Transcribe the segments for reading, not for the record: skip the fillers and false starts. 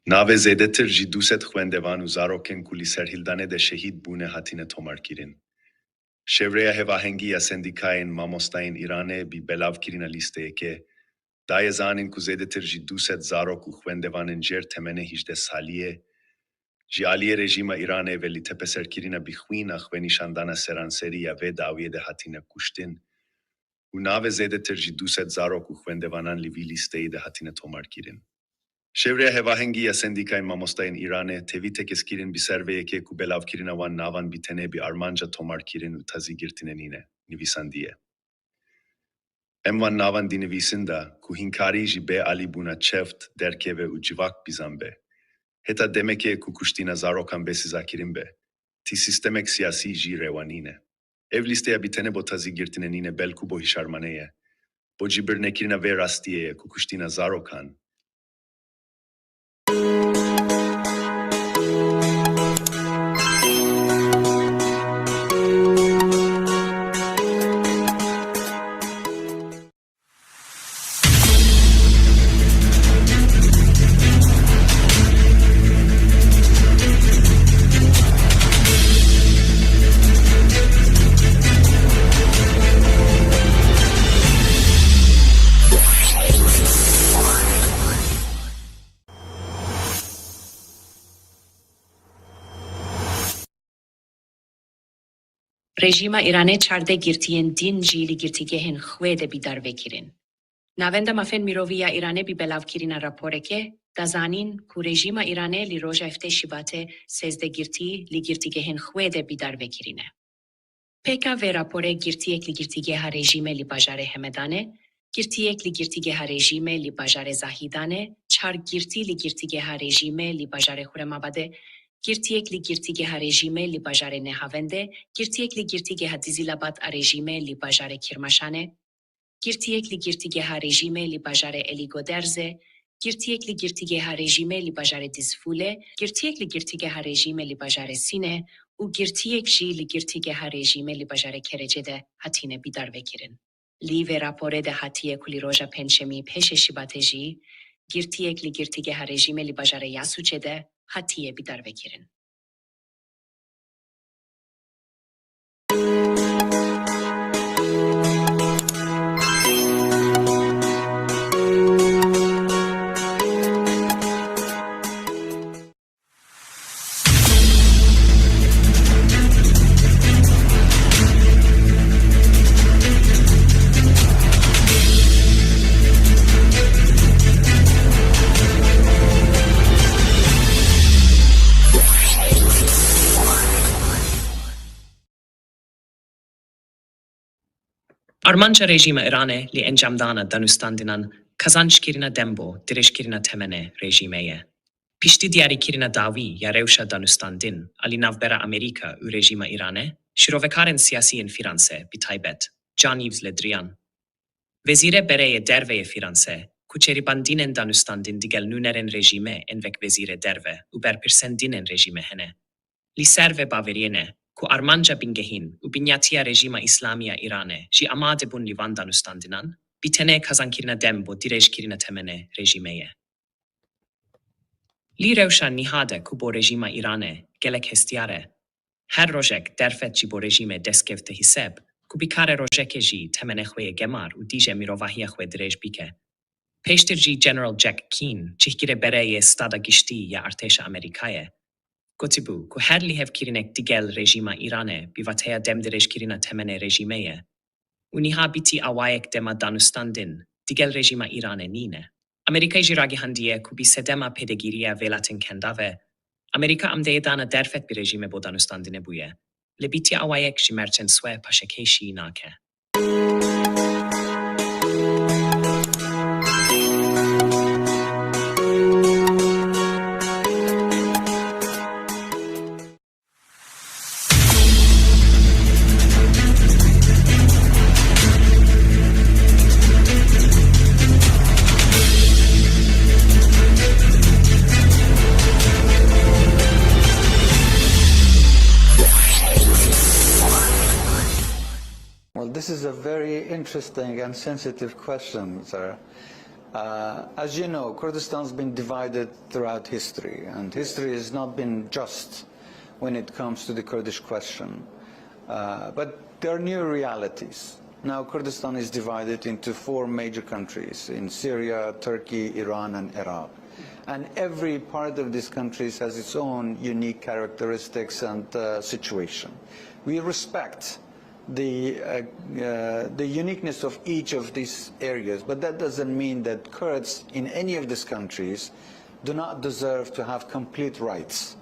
Nave zedetir ji 200 xwendevan û zarokên ku li ser hîldanê de şehîd bûne hatine tomarkirin. Şevreya hevahengiya sendikayên mamostayên Îranê bi belavkirina lîsteyekê, dayê zanîn ku zêdetir ji 200 zarok û xwendevanên jêr temenê 18 saliyê, ji aliyê rejîma Îranê ve li tepeserkirina bixwîna xwenîşandana seranserî ya vê dawiyê de hatine kuştin û nave zêdetir ji 200 zarok û xwendevanan li vî lîsteyê de hatine tomarkirin. Şevreya hevahengiya sendikayên mamostayên Îranê tevî tekeskirin bi serveyekê ku belavkirina wan navan bi tenê bi armanca tomarkirin û tazîgirtinenîne, nivîsandiye. Em wan navan dinivîsin da ku hînkarî ji bê alîbûna çeft, derkeve û civak bizan be. Heta demekê ku kuştina zarokan bêsizakirin be. Tî sistemek siyasî jî rêwanîne. Ev lîsteya bi tenê bo tazîgirtinenîne belkû bo hîşarmaneye, bo cibirnekirina vê rastiyê ku kuştina zarokan, Rejima Îranê çardê girtiyên din jî li girtîgehên xwe de bîdarvekirin. Navenda mafên mirovî ya Îranê bi belavkirina raporekê, dazanîn ku rejima Îranê li roja heftê Şibatê sezdegirtî li girtîgehên xwe de bîdarvekirine. Pêka vê raporê girtiyek li girtîgeha rejîmê li bajarê Hemedanê, girtiyek li girtîgeha rejîmê li bajarê Zahîdanê, çar girtî li girtîgeha rejîmê li bajarê Xuremabadê, girtiyek li girtîgeha rejîmê li bajarê Nehavendê, girtiyek li girtîgeha Dizîlabad a rejîmê li bajarê Kirmaşanê, girtiyek li girtîgeha rejîmê li bajarê Eligoderzê, girtiyek li girtîgeha rejîmê li bajarê Dizfûlê, girtiyek li girtîgeha rejîmê li bajarê Sînê û girtiyek jî li girtîgeha rejîmê li bajarê Kerecê de hatine bîdarvekirin. Li vê raporê de hatiye ku li roja pênçemî pêşê Şibatê jî, girtiyek li girtîgeha rejîmê li bajarê Yasûçê de hatiye bîdarvekirin. Armanca rejima Îranê li encamdana danûstandinan kazançkirina dembo dirêjkirina temenê rejîmeye. Piştî diyarîkirina dawî ya rewşa danûstandin a li navbera Amerîka û rejîma Îranê, şîrovekarên siyasî yên Fîransê bi taybet, Can-Yves Le Drian. Vezîrê bereyê derveyê Fîransê, ku çêrîbandînên danûstandin digel nûnerên rejîmê ên vek vezîrê derve û berpirsendînên rejîmê hene. Li ser vê baveriyê ku armanca bingehîn û binyatiya rejîma İslami ya Îranê jî amade bûn li van danûstandinan, bi tenê kazankirina dem bo dirêjkirina temenê rejîmeye. Li rewşa nîhade ku bo rejîma Îranê gelek hestiyar e. Her rojek derfet jî bo rejîmê destgevte hîseb, ku bîkarê rojekê jî temenê xwe yê gemar û dîje mirovahiya xwe dirêj bike. Pêştir jî General Jack Keane, çîhgirê bereyê stada giştî ya artêşa Amerîkayê, gotibû ku her li hevkirinek digel rejîma Îranê bi vateya dem dirêjkirina temenê rejîmeye û niha bitî awayek dema danûstandin digel rejîma Îranê nîne. Amerîkayê jî ragihandiye ku bi sedema pêdegîriya vêlatên kenda ve Amerîka amdeyê dana derfet bi rejîmê bo danûstandinê bûye. Li bitî awayek ji merçên swe paşekêşî nake. Well, this is a very interesting and sensitive question, sir. As you know, Kurdistan's been divided throughout history, and history has not been just when it comes to the Kurdish question. But there are new realities. Now Kurdistan is divided into 4 major countries, in Syria, Turkey, Iran, and Iraq. And every part of these countries has its own unique characteristics and situation. We respect the uniqueness of each of these areas, but that doesn't mean that Kurds in any of these countries do not deserve to have complete rights.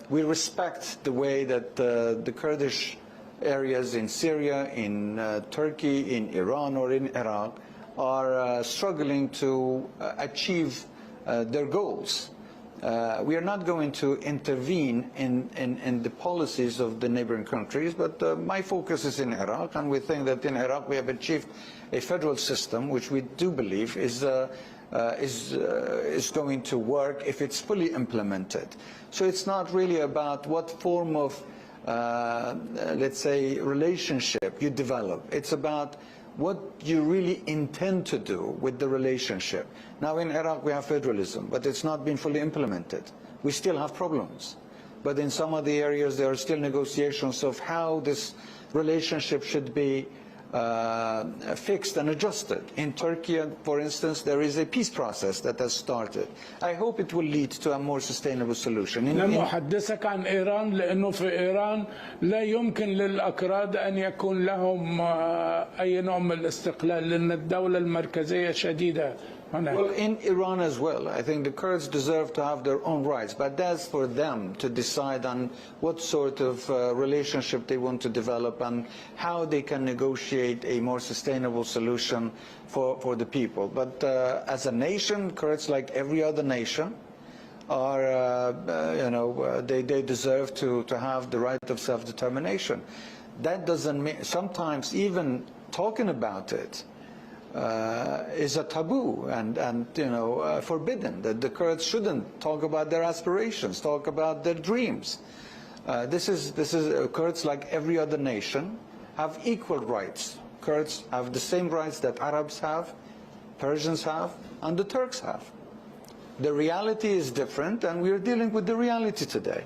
We respect the way that the Kurdish areas in Syria, in Turkey, in Iran, or in Iraq are struggling to achieve their goals. We are not going to intervene in the policies of the neighboring countries, but my focus is in Iraq, and we think that in Iraq we have achieved a federal system which we do believe is going to work if it's fully implemented. So it's not really about what form of let's say relationship you develop. It's about what you really intend to do with the relationship. Now in Iraq we have federalism, but it's not been fully implemented. We still have problems. But in some of the areas there are still negotiations of how this relationship should be fixed and adjusted. In Turkey, for instance, there is a peace process that has started. I hope it will lead to a more sustainable solution. لم أحدثك عن إيران لأنه في إيران لا يمكن للأكراد أن يكون لهم أي نوع من الاستقلال لأن الدولة المركزية شديدة. Well, in Iran as well, I think the Kurds deserve to have their own rights, but that's for them to decide on what sort of relationship they want to develop and how they can negotiate a more sustainable solution for the people. But as a nation, Kurds, like every other nation, are, they deserve to have the right of self-determination. That doesn't mean, sometimes even talking about it, is a taboo and forbidden, that the Kurds shouldn't talk about their aspirations, talk about their dreams. This is Kurds, like every other nation, have equal rights. Kurds have the same rights that Arabs have, Persians have, and the Turks have. The reality is different, and we are dealing with the reality today.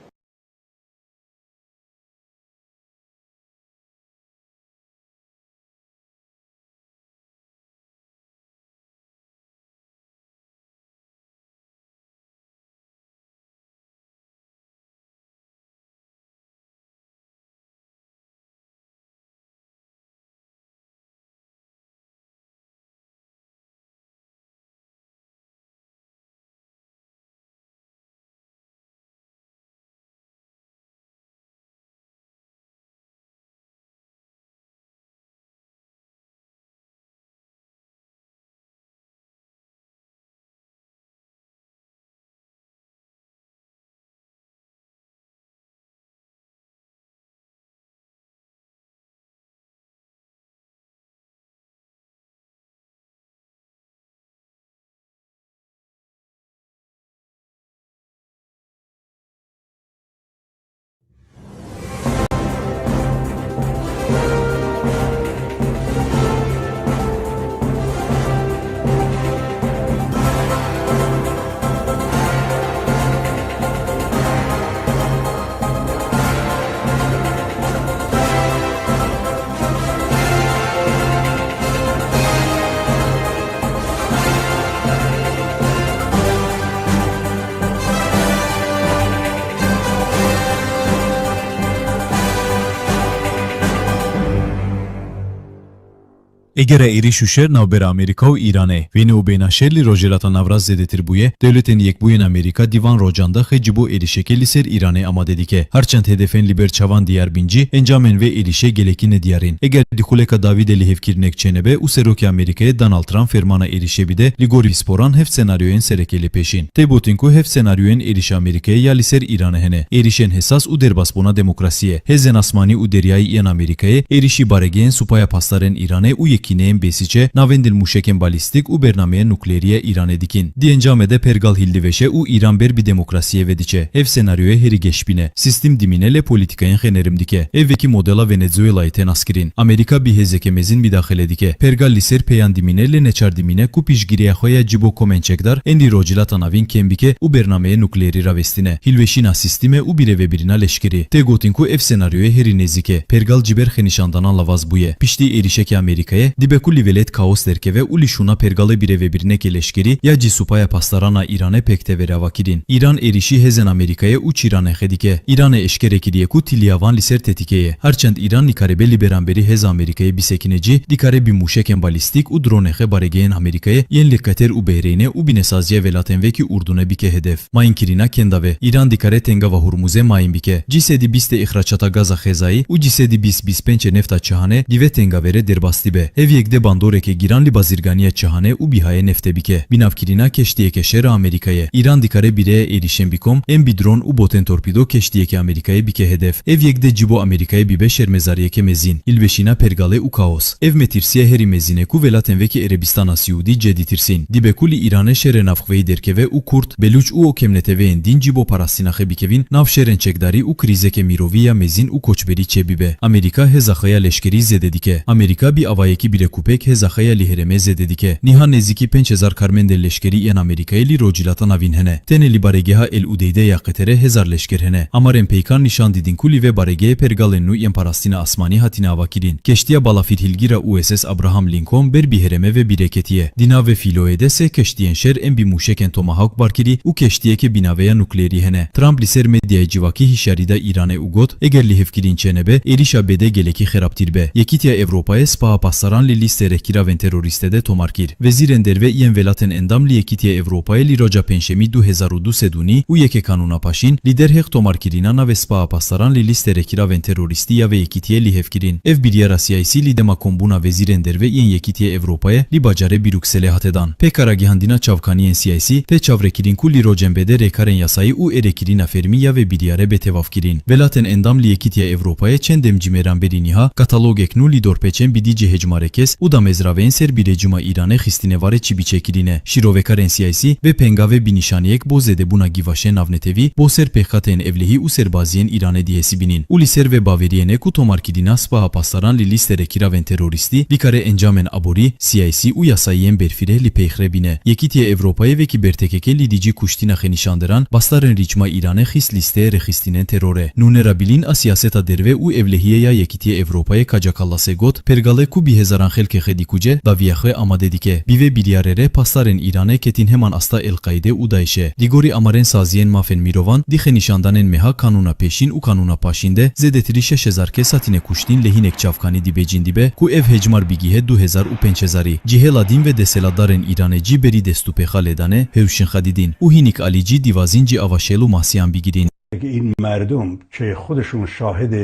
Eğer eri şuşer navber Amerika u İranê vêne û bênaşer li rojelata navraz zêdetir bûye, devletên Yekbûyên Amerîka dîvan rojanda xwe ji bo êrişekê li ser İranê amade dike. Herçend hedefên li ber çavan diyar bîncî, encamên vê êrişê gelekî nediyarîn. Eger dîxuleka Davîdê li hevkirinek çênebe û serokê Amerîkayê Donald Trump fermana êrişê bide, li gorî sporan hev senaryoyên serekê li pêşîn. Têbotin ku hev senaryoyên êrişa Amerîkayê ya li ser İranê hene. Êrişên hesas û derbasbûna demokrasiyê. Hêzên asmanî û deryayî yên Amerîkayê êrişî baregehên supaya pasdarên İranê û kineyên bêsîçe navên dilmûşekên balîstîk û bernameyên nukleerî Îranê dikin. Di encamê de pergal hildiveşe û Îran ber bi demokrasiyê ve diçe. Ev senaryoya herî geşbîne. Sistîm dimîne lê polîtikayên xênerim dike. Ev vekî modela Venezuelayê tê nas kirin. Amerîka bi hêzeke mezin müdaxele dike. Pergal li ser peyan dimîne lê neçar dimîne ku pîşgiriya xwe ya cibo komençekdar ên dîrocîlata navîn kêm bike û bernameyê nukleerî ravestîne. Hilweşîna sistîmê û birêvebirîna leşkerî. Tê gotin ku ev senaryoya herî nêzik e. Pergal ji ber xenîşandanan lawaz bûye. Piştî êrişekê Amerîkayê dibe ku li welêt kaos derkeve û li şûna pergalê birêvebirinekê leşkerî ya cî supaya pastarana Îranê pek tê verava kirin. Îran êrişî hêzên Amerîkayê û Çîranê xwe dike. Îranê eşkere kiriye ku tilyavan li ser tetikeyê. Herçend Îran nikaribe li beramberî hêza Amerîkayê bisekinecî dikare bi mûşekên balîstîk û dronê xwe baregehên Amerîkayê yên li Qeter û Behreyne û bi nesaziya welatên vekî Urdunê bike hedef. Mayîn kirîna kenda ve Îran dikare tengava Hurmuzê mayîn bike. Cî sedî bîst îxraçata gaza xêzayî û cî sedî bîst nefta Çihanê di vê tengavere derbastî be. Ev yek de bandoreke giran li bazirganiya Çihanê û bîhayê nefte bike. Binavkirîna keştiyeke şera Amerîkayê. Îran dikare birêya êrişên bikom em bi dron û botên torpîdo keştiyeke Amerîkayê bike hedef. Ev yek de cibo Amerîkayê bibe şermezariyeke mezîn. Hilweşîna pergalê û kaos. Ev metirsiya herî mezîne ku welatên vekî Erebistana Siûdî cedîtirsin. Dibe ku li Îranê şerê navxweyî derkeve û Kurd, Belûç û okemneteveyên din cibo parastina xwe bikevin nav şerên çekdarî û krîzeke mirovî ya mezîn û koçberî çêbibe. Amerîka hêza xwe ya leşkerî zêde dike. Amerîka bi avayekî birekûpek hêza xwe ya li herêmê zêde dike. Niha nêzîkî 5000 karmendên leşkerî yên Amerîkayê li rocîlata navîn hene. Tenê li baregeha El Udeydê ya Qeterê hezar leşker hene. Amarên peykan nîşan didin ku li vê baregehê pergalên nû yên parastina asmanî hatine avakirin. Keştiya balafîrhilgîra USS Abraham Lincoln ber bi herême ve bireketiye. Di navê fîloyê de sê keştiyên şer em bi mûşekên Tomahawk barkirî û keştiyeke binaveya nukleerî hene. Trump li ser medyayê civakî hişyarî da Îranê û got eger li hevkirîn çenebe êrişa bêdê gelekî xerabtîr be. Yekîtiya Ewropayê spaha pastaran li lîstê rehkîravên terorîstê de tomarkir. Wezîrên derve yên welatên endam li Yekîtiya Ewropayê li roca pênşemî 2002 sedûnî û yekê kanûna paşîn li derhêq tomarkirîna navê spaha pastaran li lîstê rehkîravên terorîstî ya vê Yekîtiyê li hevkirîn. Ev biryara siyasî li dema kombûna wezîrên derve yên Yekîtiya Ewropayê li bacarê Brükselê hatedan. Pêkara gihandîna çavkaniyên siyasî tê çavrekirin ku li rocên bêdê rêkarên yasayî û êrekirîna fermî ya vê biryarê bê tevafkirin. Welatên endam li Yekîtiya Ewropayê çend demcî mêranberî niha katalogek nû li dorpêçên bi dîcê hecmarekes û da mezraveyên ser birêcima Îranê xîstînevarê çî biçêkirîne. Şîrovekarên siyasî vê pengavê binîşaniyek bo zêdebûna gîvaşên navnetevî bo ser pêxatên evlehî û serbaziyên Îranê dihesibînin. û li ser vê baveriyê ku tomarkirîna spaha pastaran li lîstê rehkîravên terorîstî dikare encamên aborî, siyasî û yasayiyên berfîrê li pêxre bîne. Yekîtiya Ewropayê vekî bertekeke li dîcî kuştîna xwe nîşandiran bastarên rîçma Îranê xîst lîsteyê rexîstînên terorê. Nûnera bilîn a siyaseta derve û evlehiyê ya Yekîtiya Ewropayê Kacakallasê got pergalê ku bi hezaran xelkê xwe dîkuce daviya xwe amade dike. Bi vê biryarê pastarên Îranê ketin heman asta El-Qaîdê û Daişê. Digorî amarên saziyên mafên mirovan di xwe nîşandanên meha kanûna pêşîn û kanûna paşîn de zêdetirî 6000 kes hatine kuştîn lehînek çavkanî dibêjin dibe ku ev hecmar bigîhe 2000 cihela din ve deselatdarên Îranê cî berî destûpêxa lêdanê hewşin xwe didîn û hînik alî cî divazîn cî avaşêl û masiyan bigirîn. این مردم که خودشون شاهد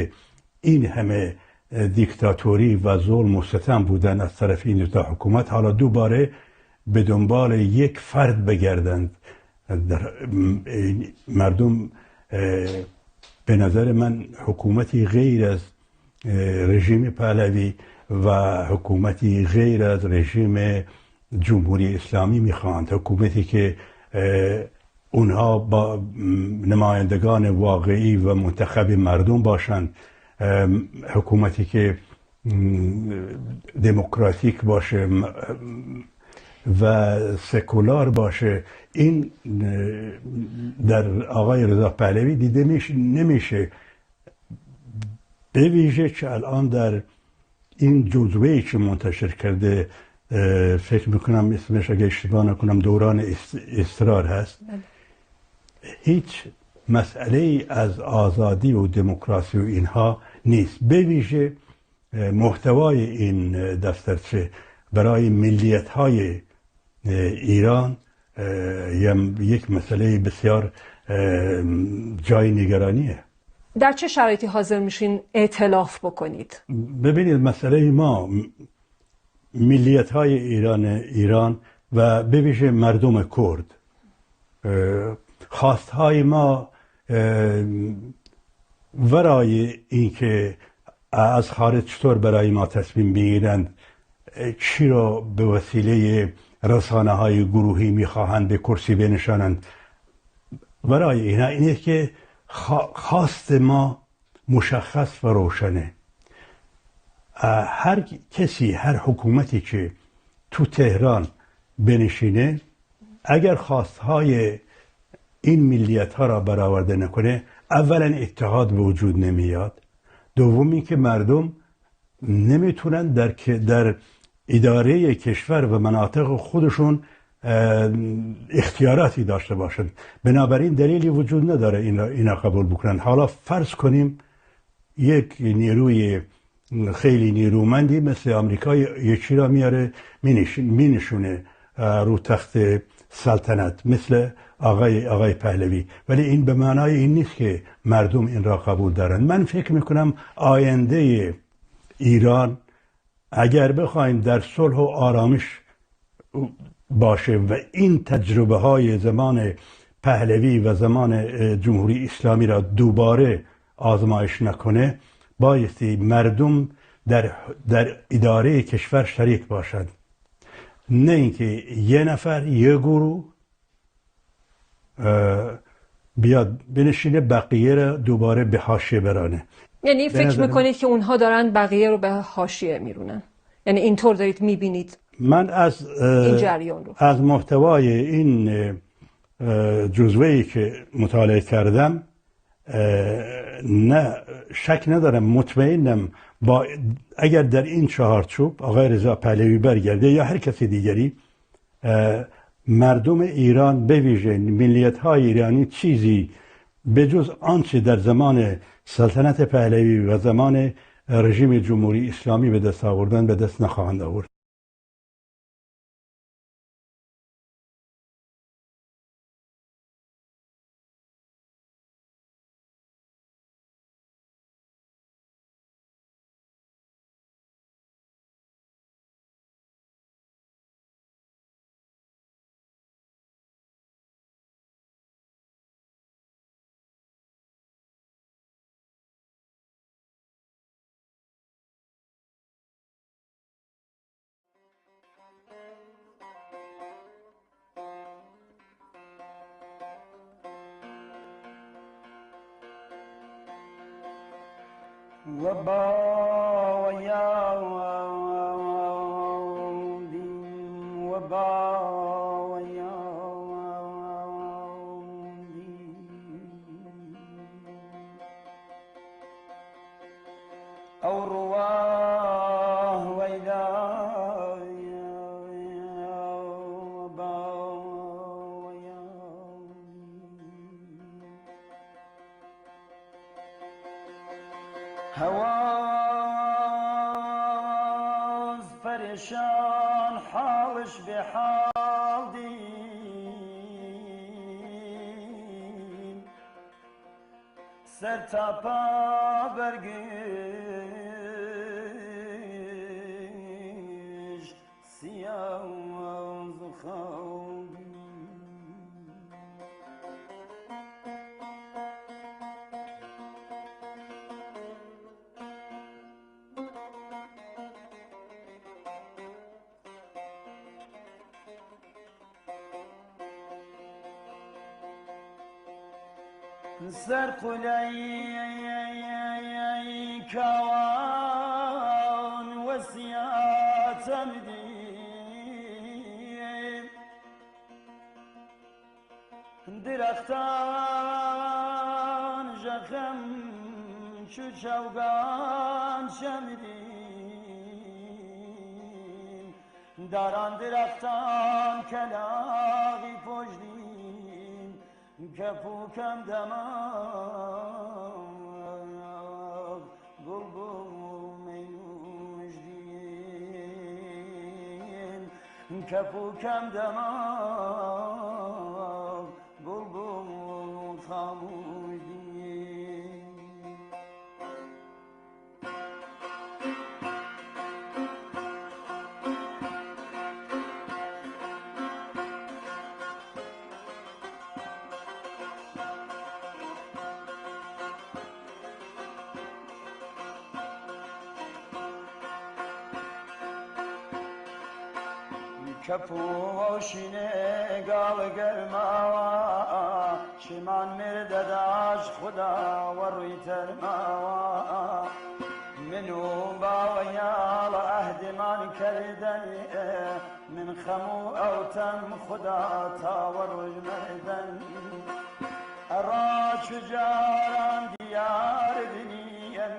این همه دیکتاتوری و ظلم و ستم بودن از طرف این دو حکومت حالا دوباره به دنبال یک فرد بگردند مردم به نظر من حکومتی غیر از رژیم پهلوی و حکومتی غیر از رژیم جمهوری اسلامی میخواهند حکومتی که اونها با نمایندگان واقعی و منتخب مردم باشند حکومتی که دموکراتیک باشه و سکولار باشه این در آقای رضا پهلوی دیده نمیشه به ویژه که الان در این جزوه‌ای که منتشر کرده فکر میکنم اسمش اگه اشتباه نکنم دوران اصرار هست هیچ مسئله از آزادی و دموکراسی و اینها نیست به ویژه محتوای این دفترچه برای ملیت های ایران یک مسئله بسیار جای نگرانیه. در چه شرایطی حاضر میشین ائتلاف بکنید؟ ببینید مسئله ما ملیت های ایران و به ویژه مردم کرد خواستهای ما ورای اینکه از خارج چطور برای ما تصمیم بگیرند چی را به وسیله رسانه های گروهی میخواهند به کرسی بنشانند. برای اینه که خواست ما مشخص و روشنه. هر کسی، هر حکومتی که تو تهران بنشینه، اگر خواستهای این ملیت ها را برآورده نکنه، اولا اتحاد به وجود نمیاد، دومی که مردم نمیتونن در اداره کشور و مناطق خودشون اختیاراتی داشته باشند. بنابراین دلیلی وجود نداره اینا قبول بکنن. حالا فرض کنیم یک نیروی خیلی نیرومندی مثل آمریکا یکی را میاره مینشونه رو تخت سلطنت مثل آقای پهلوی، ولی این به معنای این نیست که مردم این را قبول دارن. من فکر میکنم آینده ایران اگر بخوایم در صلح و آرامش باشه و این تجربه های زمان پهلوی و زمان جمهوری اسلامی را دوباره آزمایش نکنه، بایستی مردم در اداره کشور شریک باشند، نه اینکه یه نفر یه گروه بیاد بنشینه بقیه را دوباره به حاشیه برانه. یعنی فکر میکنید که اونها دارن بقیه رو به حاشیه میرونن؟ یعنی اینطور دارید میبینید؟ من از این جریان رو از محتوای این جزوه‌ای که مطالعه کردم نه شک ندارم، مطمئنم اگر در این چهارچوب آقای رضا پهلوی برگرده یا هر کسی دیگری، مردم ایران به ویژه ملیت‌های ایرانی چیزی به جز آنچه در زمان سلطنت پهلوی و زمان رژیم جمهوری اسلامی به دست آوردن به دست نخواهند آورد. هواز پریشان حالش به حال دین سر تا پا برگشت سیاز و خواب. سر قلعی کان وسیعتم دید درختان جخم چو چوگان شمدین داران درختان کلاغی پشدین کپوکم دماغ بلبل مینوش دین کپوکم دماغ بلبل خاموش دین. کپوشینه گال گرماوا شمان مرد داش خدا و روی ترماوا منو باویال عهد من کردنی من خمو اوتم خدا تا و روی مردن ارا چجاران دیار دنین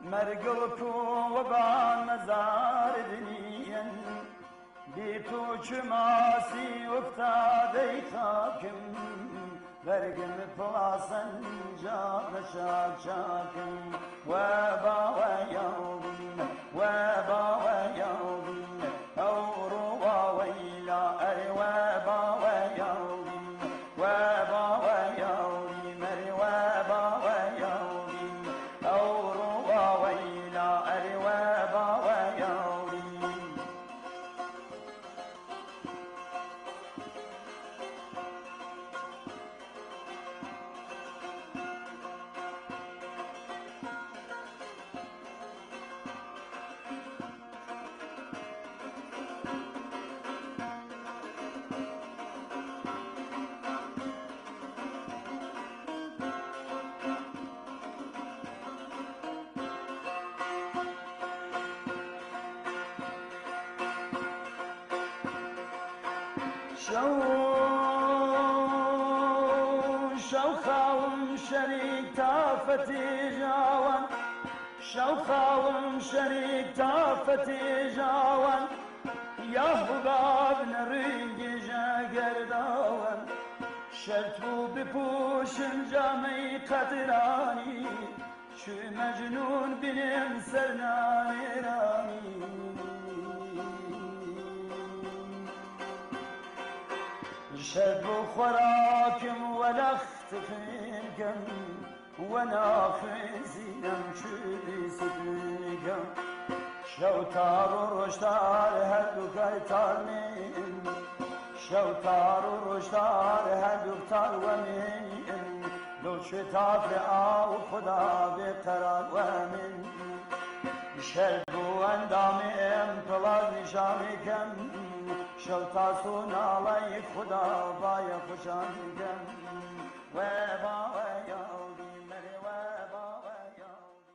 مرگل کو و بان مزار دنین بی تو چماسی افتاده خاکم برگم پلاسن جا بشاکم و با و یوم و با و یوم او رو و ویلا اری و با و یوم و با و یوم اری و با و یوم او رو و ویلا اری و با و یوم شوخاوم شريك تافتي جاوان شوخاوم شريك تافتي جاوان يا هباب نريق جاقر داوان شرطو بپوشم جامي قدراني شو مجنون بنم سرناني راني شد خوراكم ولا اختفيكم وانا خزينم شدي سديكم شوتار ورشتار هدو قيتار من شوتار ورشتار هدو قيتار ومن لو شتاف رعاو خدا بقرار ومن شربو اندامي امطلال نشامكم شوتاسون علي خدا بايا خوشانكم وبا وياودي مري وبا وياودي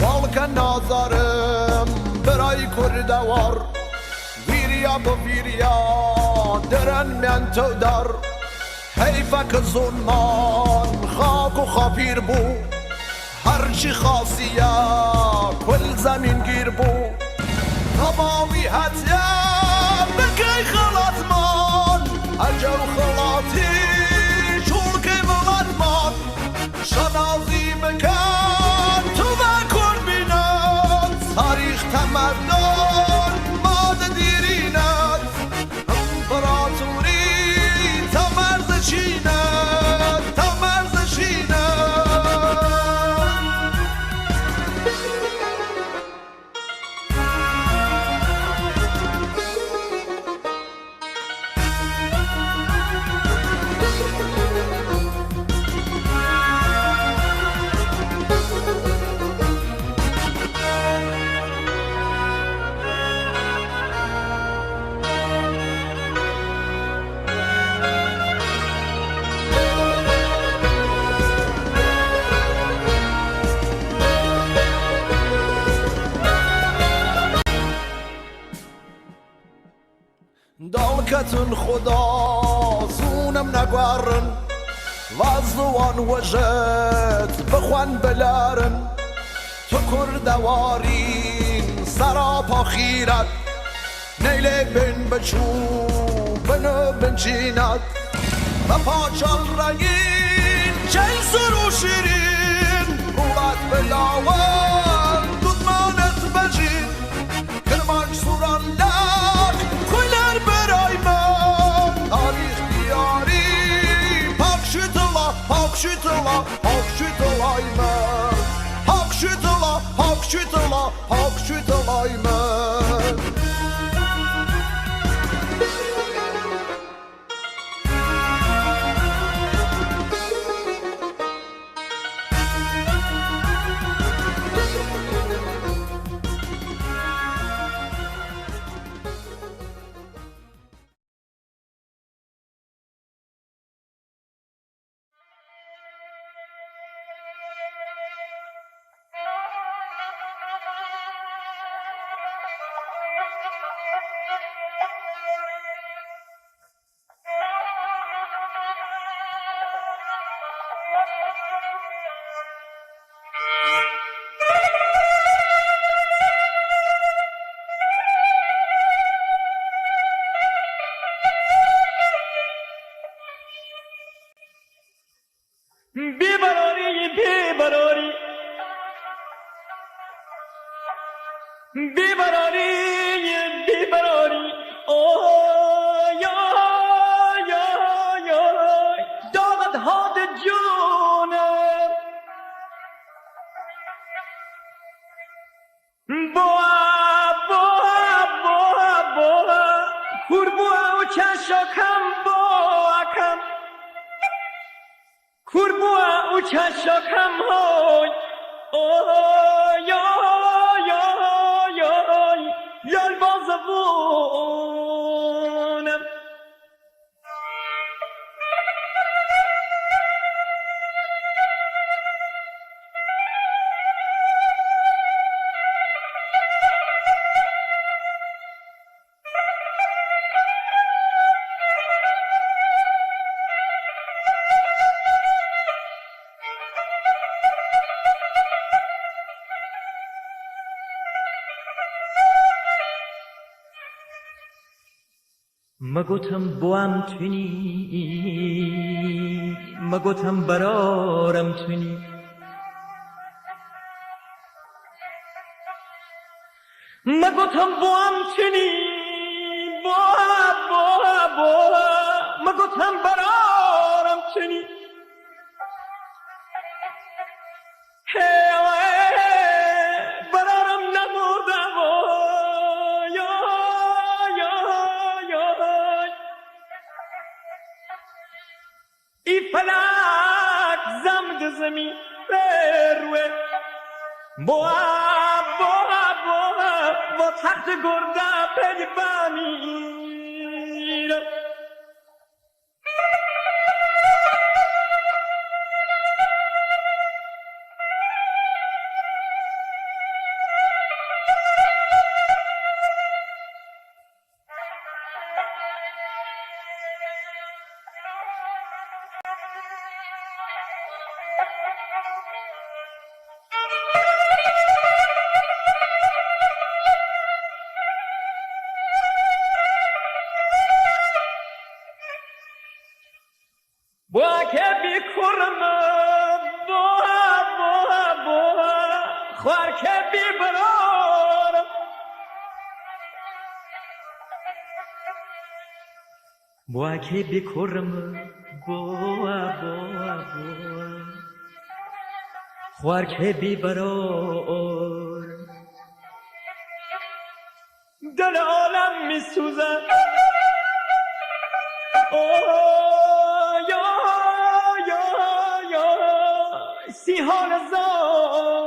خالق نازارم برای کردوار ویریا با ویریا درن من تو در حیفک ظلمان خاک و خاپیر بو هرچی خاصیه کل زمین گیر بو تمامی حتیه بکی خلاتمان اجو خلاتی چون که ولدمان شنازی من خدا زونم نگوارن وازوان وجد بخوان بلارن تو کردوارین سراپا خیرت نیله بین بچو بنو بنچینت و پاچال رنگین چل سرو شیرین روبت بلاون دودمانت بجین کرمانج سوران لک کویلر برای من تاریخ دیاری پاک شیطلا پاک شیطلا پاک شیطلای من پاک شیطلا پاک شیطلا پاک شیطلای من بیبراری داغت هاد جونم kurbuğa uçan şokam boğakam kurbuğa uçan şokam hoy oy oy oy oy yol bozavunam مگوتم بوام تونی مگوتم برارم تونی مگوتم بوام تونی مگوتم برارم تونی برارم نمردم ای فلک زمد زمین بروه با تحت گرده پی بمیر با که بیکرم خوار که بیبرارم با که بیکرم خوار که بیبرارم دل عالم می سوزم سیحان زارم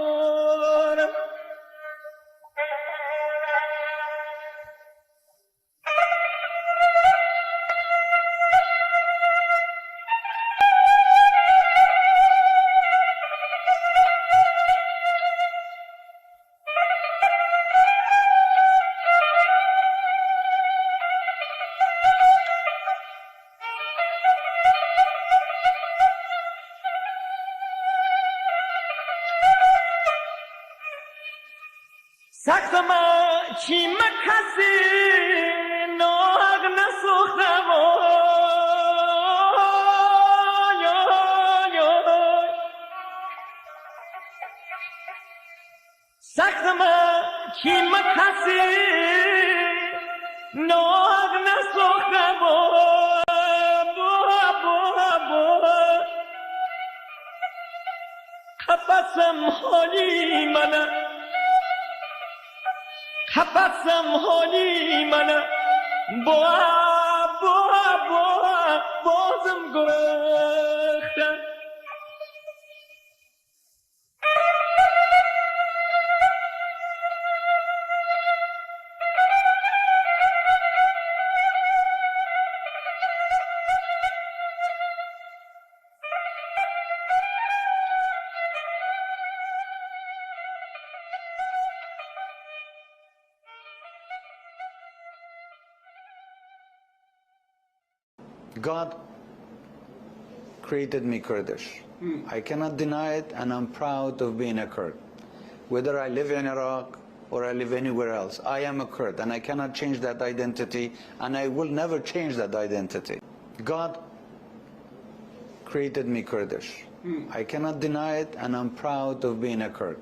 سختما چیم کسی ناغ نسوختم سختما چیم کسی ناغ نسوختم خفصم حالی منه خفصم حالی منه بازم گرخته God created me Kurdish. I cannot deny it, and I'm proud of being a Kurd. Whether I live in Iraq or I live anywhere else, I am a Kurd, and I cannot change that identity, and I will never change that identity. God created me Kurdish. I cannot deny it, and I'm proud of being a Kurd.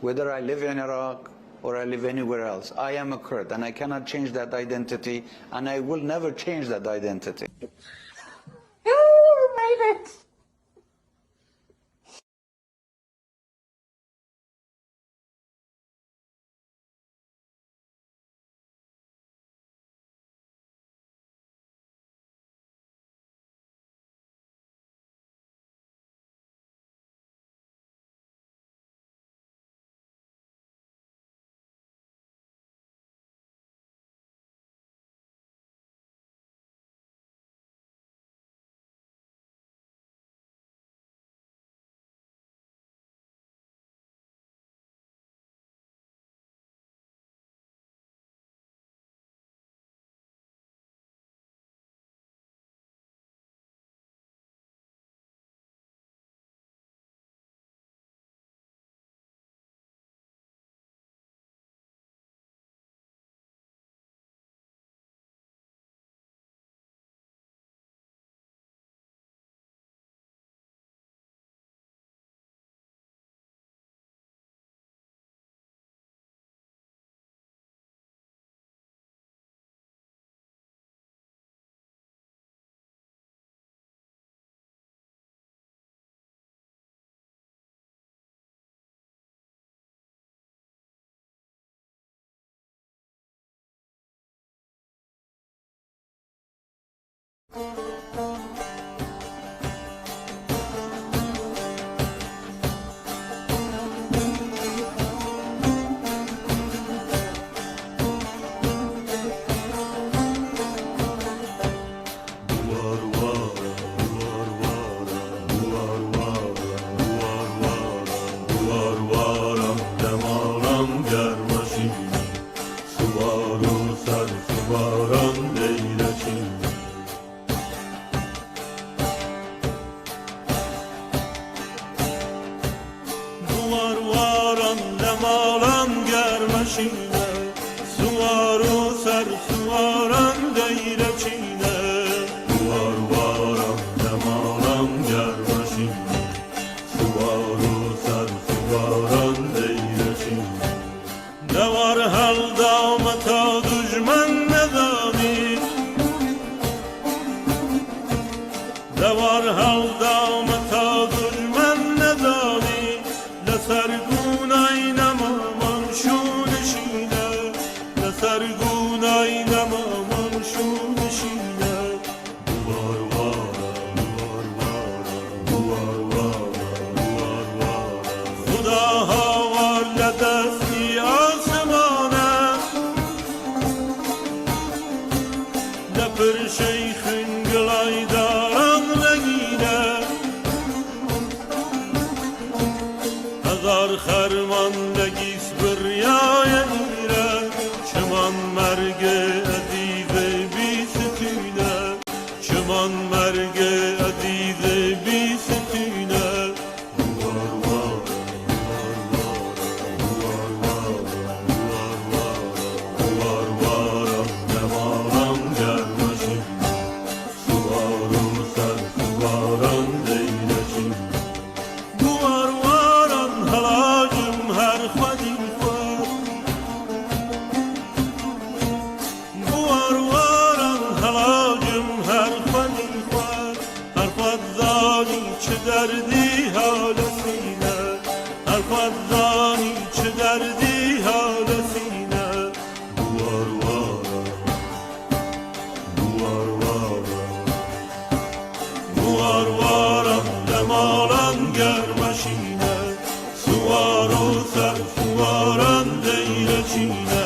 Whether I live in Iraq or I live anywhere else, I am a Kurd, and I cannot change that identity, and I will never change that identity. You made it! دردی حال سینه هر خودزانی چه دردی حال سینه بوار وارا بوار وارا بوار وارا دمالان گرمشینه سوارو سر سواران دیره چینه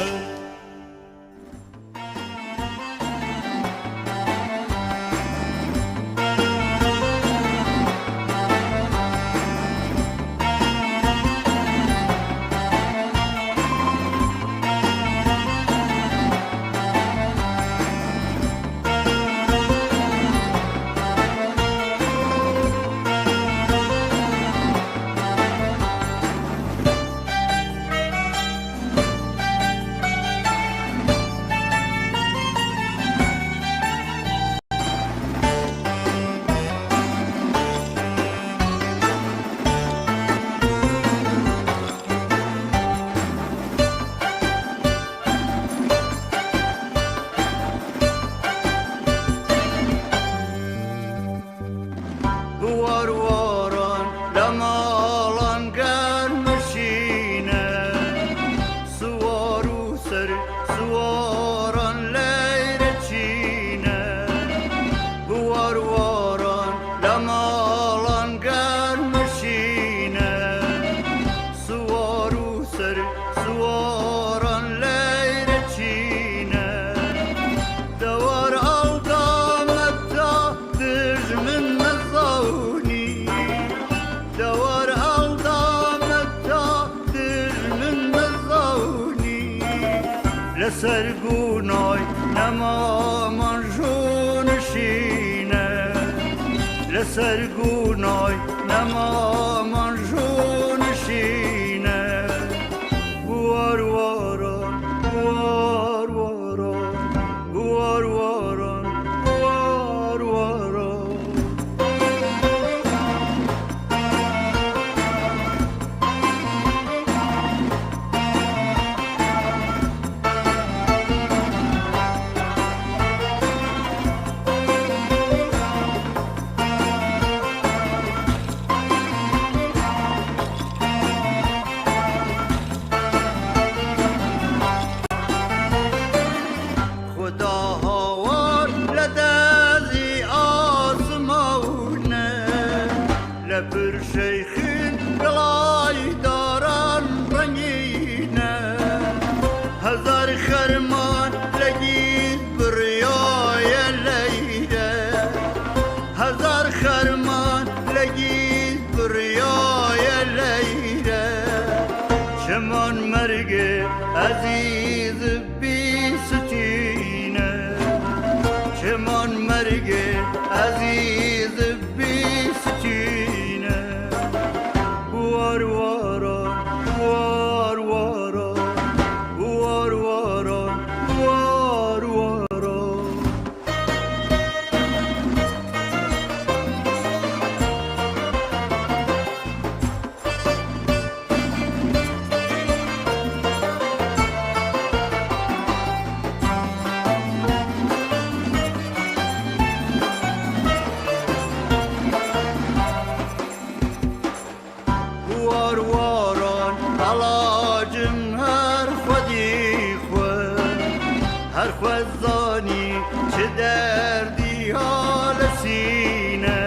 Duvar varan lamalan gelmişine Suvaru ser suvaran leyreçine Duvar varan lamalan gelmişine Suvaru ser suvaran leyreçine Davar aldametta düzmün mezavni Davar aldametta düzmün mezavni Leser gunay nema manjun şine Leser gunay nema manjun şine Guar varan guar varan guar varan guar varan خدا هوار لدازی آسمونه لبر شیخین گلای داران رنگینه هزار خرمان لگید بریای لیده هزار خرمان لگید بریای لیده چمان مرگ عزیز بی ستینه چمان مرگ عزیز بی ستینه بوار واران بوار واران بوار واران بوار واران Buar varan alacım her xwedî xwe her xwezanî çi derdî halesîne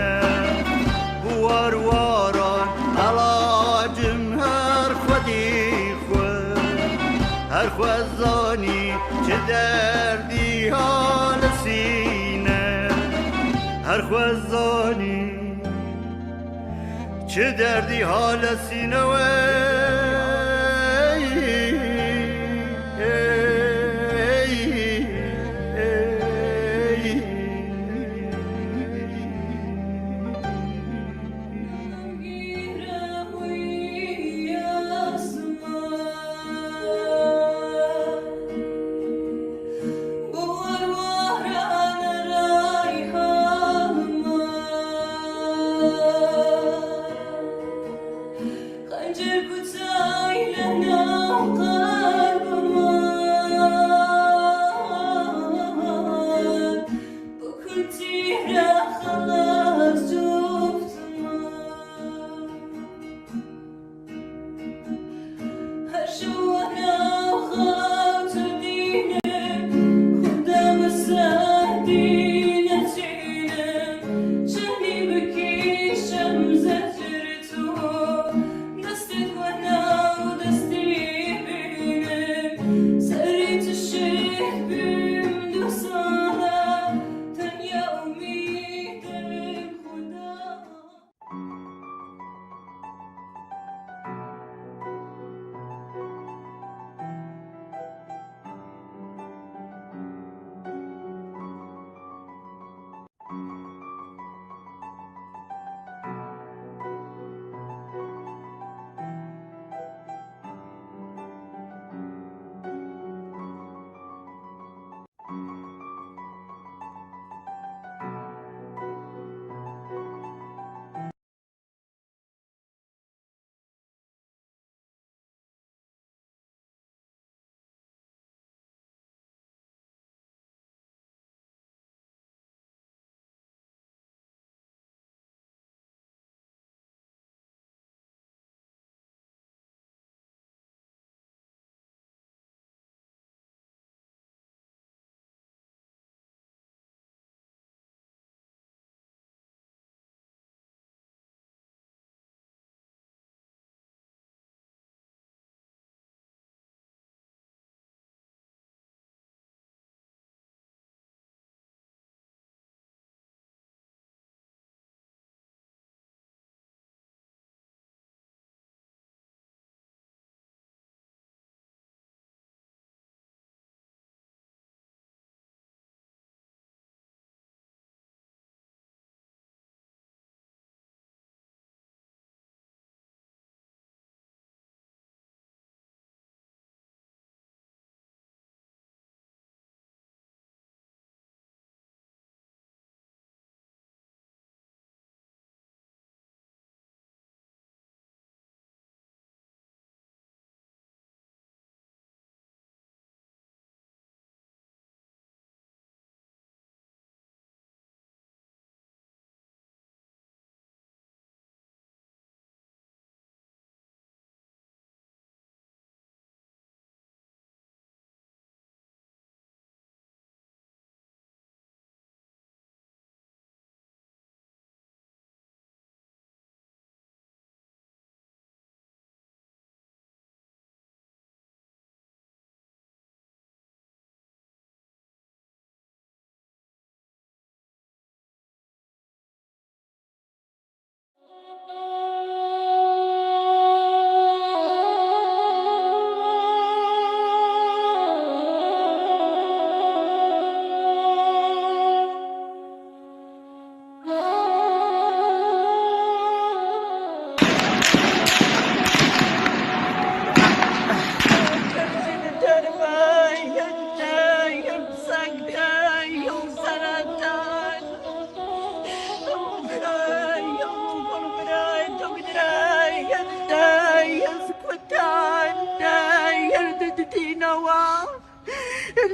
Buar varan alacım her xwedî xwe her xwezanî çi derdî halesîne her xwezanî چه دردی حال سینه Kancır kutsal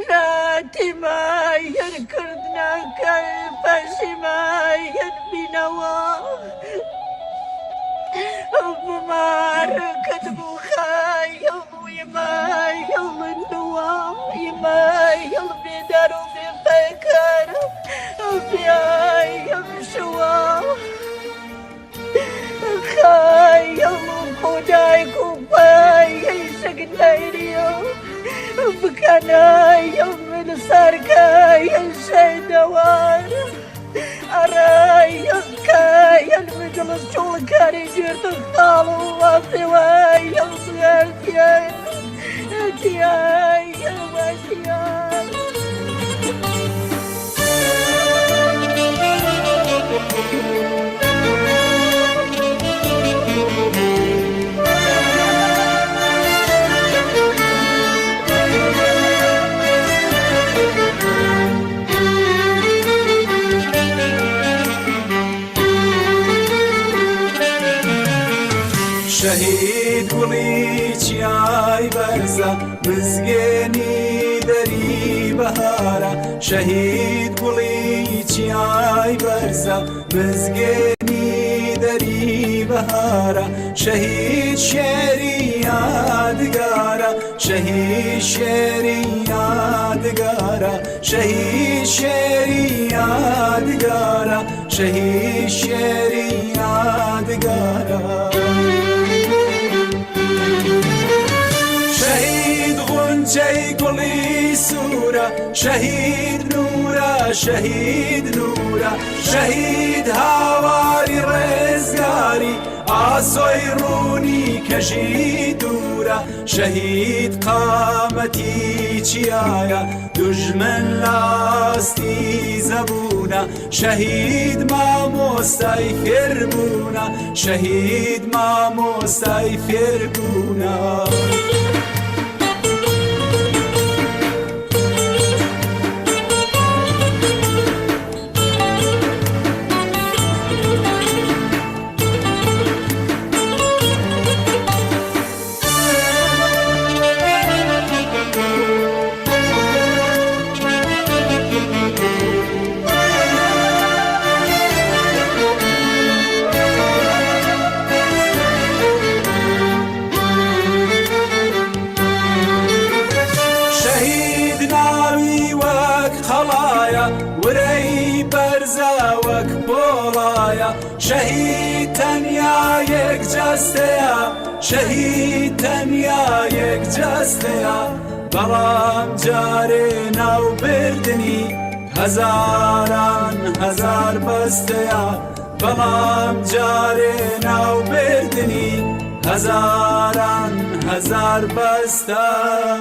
لاتی ماین کردنا کل پشی ماین بینوا بمار کتبو خایم ویمایم النوام یمایم بیدارو بیفکرم بیایم شوام خایم خدای کوبای سگنایریو بکنایم من سرکایم شیدوار أرايم كاين مجلس شغل كان يجير تختال وطوايم صغيرتياي تياي وتياي شهید گلی چیای برزا مزگینی دری بهارا شهید گلی چیای برزا مزگینی دری بهارا شهید شعری یادگارا شهید شعری یادگارا شهید شعری یادگارا شهید شعری یادگارا شهید غنچه گلی سورا شهید نورا شهید نورا شهید هواری رزگاری آسوی رونی کشی دورا شهید قامتی چیایا دجمن لاستی زبونا شهید ما مستیفر بونا شهید ما مستیفر بونا شهید تنیا یک جستیا شهید تنیا یک جستیا بلام جاره نو بردنی هزاران هزار بستیا بلام جاره نو بردنی هزاران هزار بستیا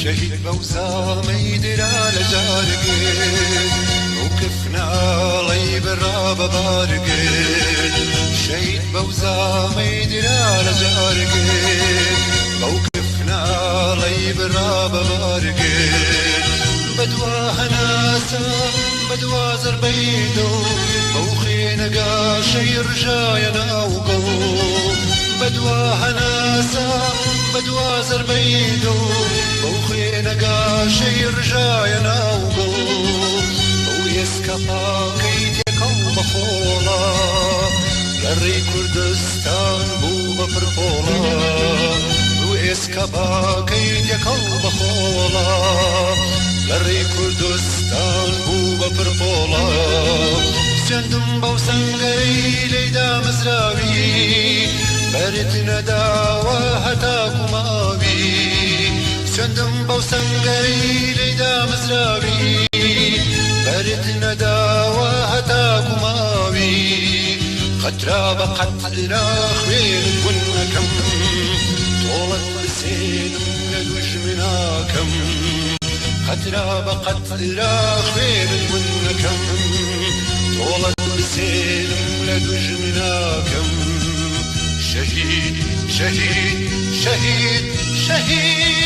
شهید بوزامي درا لجارقين وكفنا لي برا ببارقين شهید بوزامي درا لجارقين وكفنا لي برا ببارقين بدواها ناسا بدوا زربيدو موخي نقاشي رجاينا وقو بدواها ناسا بدوا زربيدو موخي نقاشي رجاينا وقو ويسكفا كيديك ومخولا لري كردستان بوبا فرفولا ويسكفا كيديك ومخولا لری کردستان بو بپر پولا سندم باو سنگری لیدا مزراوی برد نداوه هتا کماوی سندم باو سنگری لیدا مزراوی برد نداوه هتا کماوی قطرا بقطرا خوين ونكم طولت بسينم لدوش مناكم قطرا بقطرا خوين ونكم طولت بسينم لدوش مناكم شهيد شهيد شهيد شهيد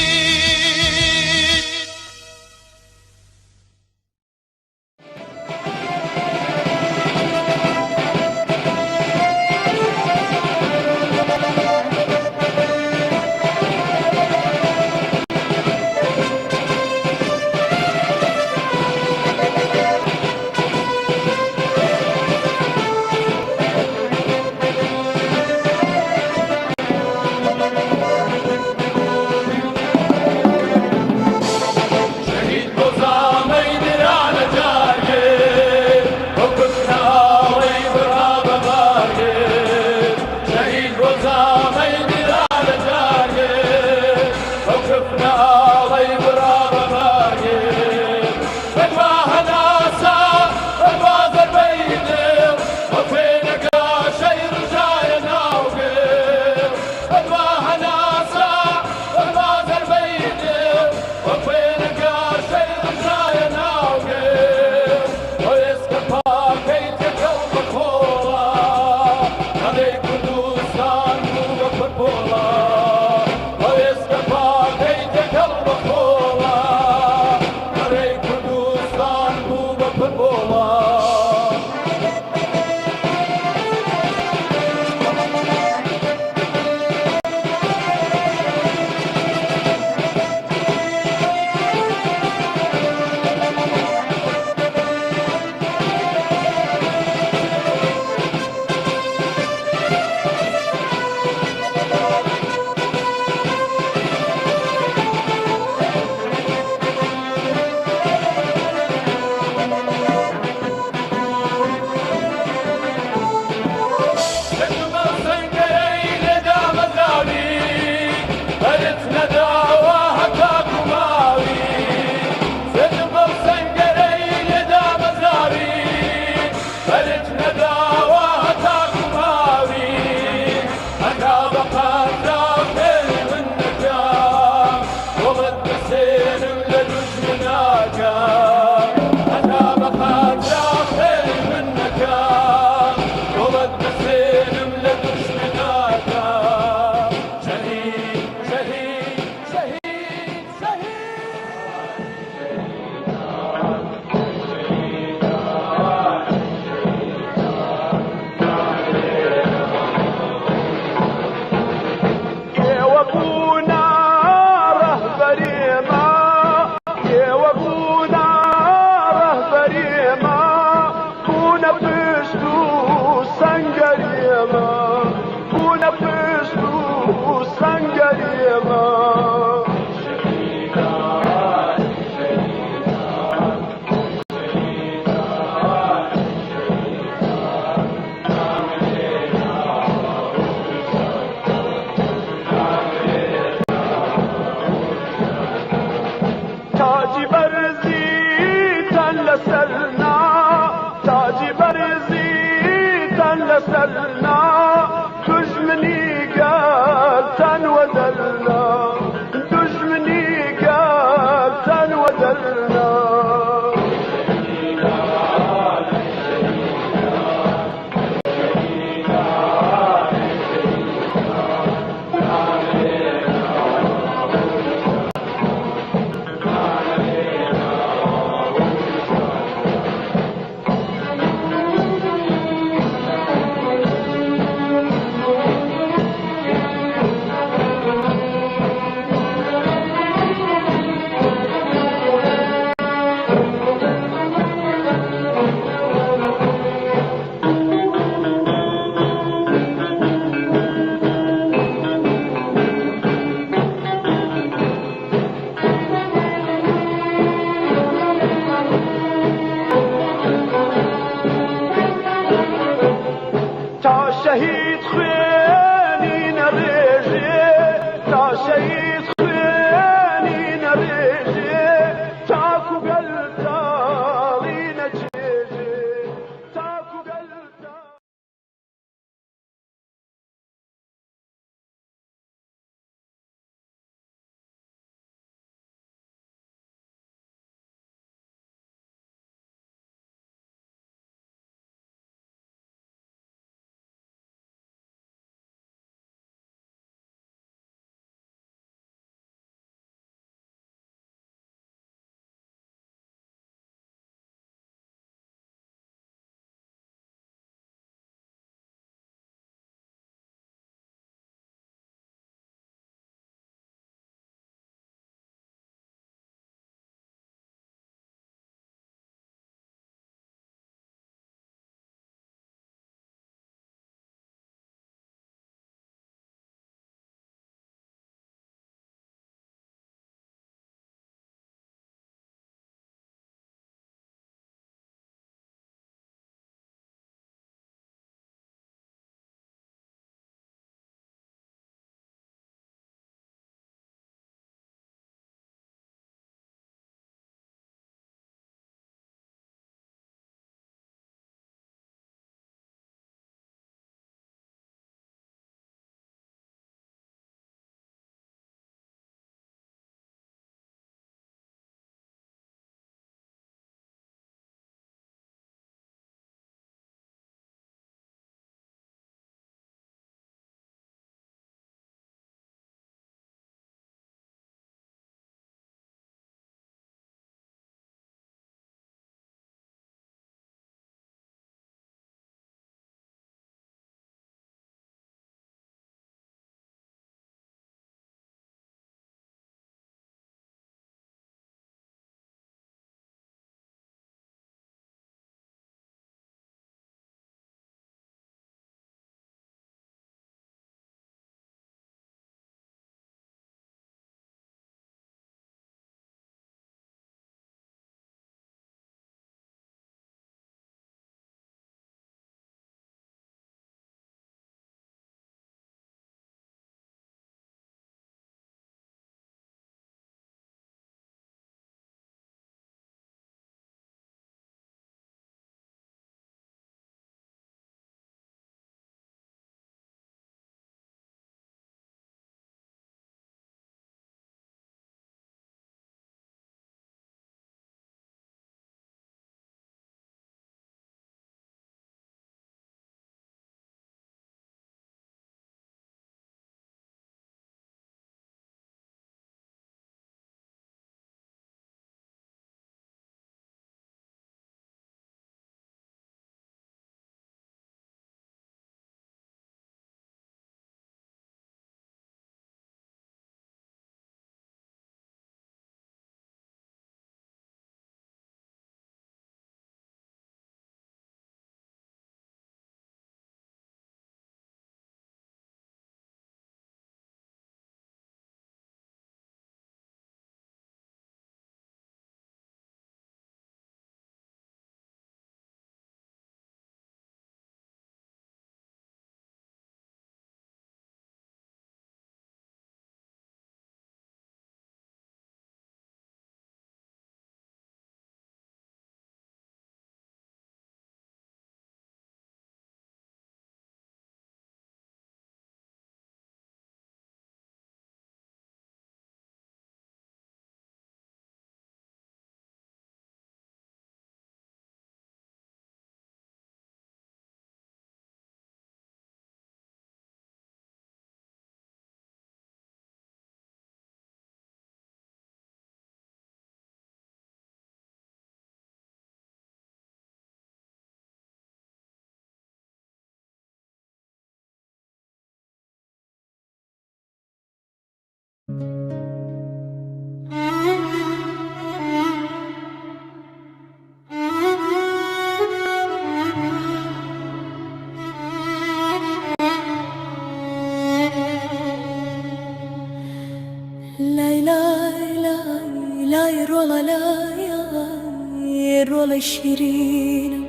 روڵی شیرینم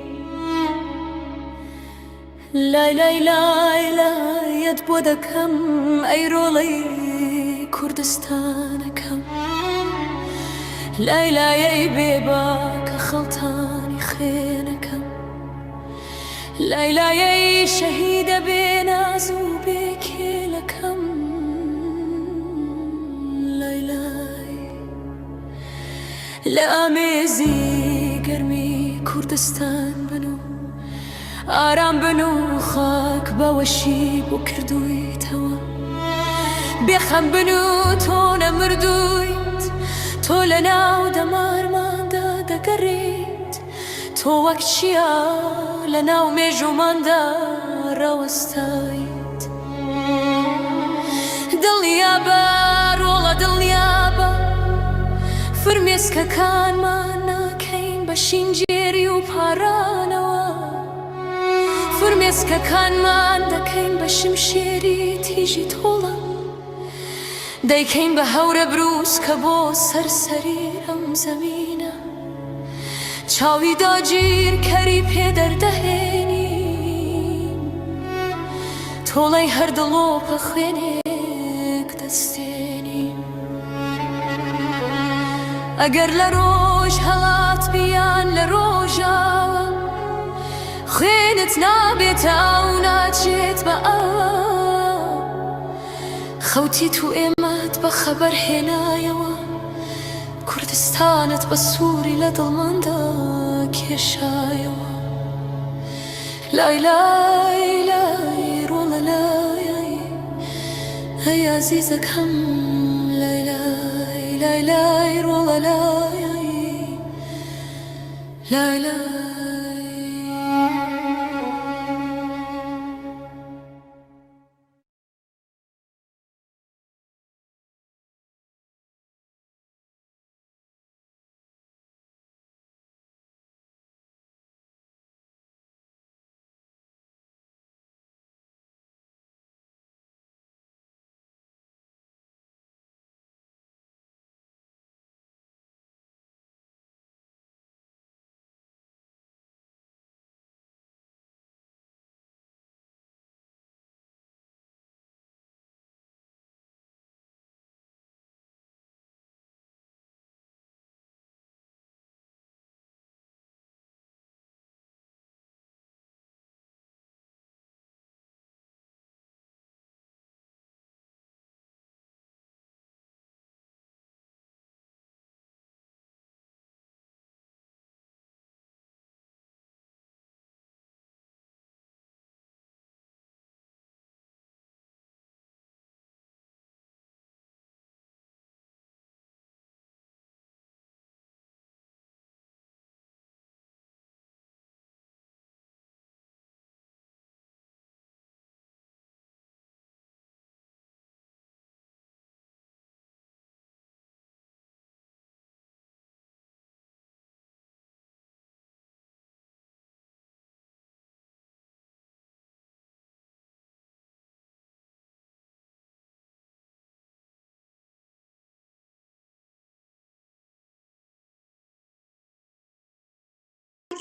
لای لای لای لایت بۆ دەکەم ئەی ڕۆڵی کوردستانەکەم لای لایەی بێباکە خەڵتانی خێنەکەم لای لایەی شەهیدە بێناز و بێکێلەکەم لای لای لە ئامێزی گەرمی کوردستان بن و ئارام بن و خاک بەوەشی بۆ کردوویتەوە بێخەم بن و تۆ نەمردوویت تۆ لە ناو دەمارماندا دەگەڕیت تۆ وەک چیا لە ناو مێژوماندا ڕەوەستایت دڵنیا بە ڕۆڵە دڵنیا بە فرمێسکەکانمان ناکەین بە شینجێری و پارانەوە فرمێسکەکانمان دەکەین بە شمشێری تیژی تۆڵە دەیکەین بە هەورە بروس کە بۆ سەرسەری ئەم زەمینە چاوی داگیر کەری پێدەردەهێنین تۆڵەی هەر دڵۆپە خوێنێک دەستێنین ئەگەر لە ڕۆژ هەڵات بیان لە ڕۆژاوە خوێنت نابێتە ئەو ناچێت بە ئەوە خەوتی تو ئێمەت بە خەبەر هێنایەوە کوردستانت بە سووری لە دڵماندا کێشایەوە لای لای لای ڕۆڵە لایای هەی عەزیزەکەم لای لای لای لای ڕۆڵە لایای لای لای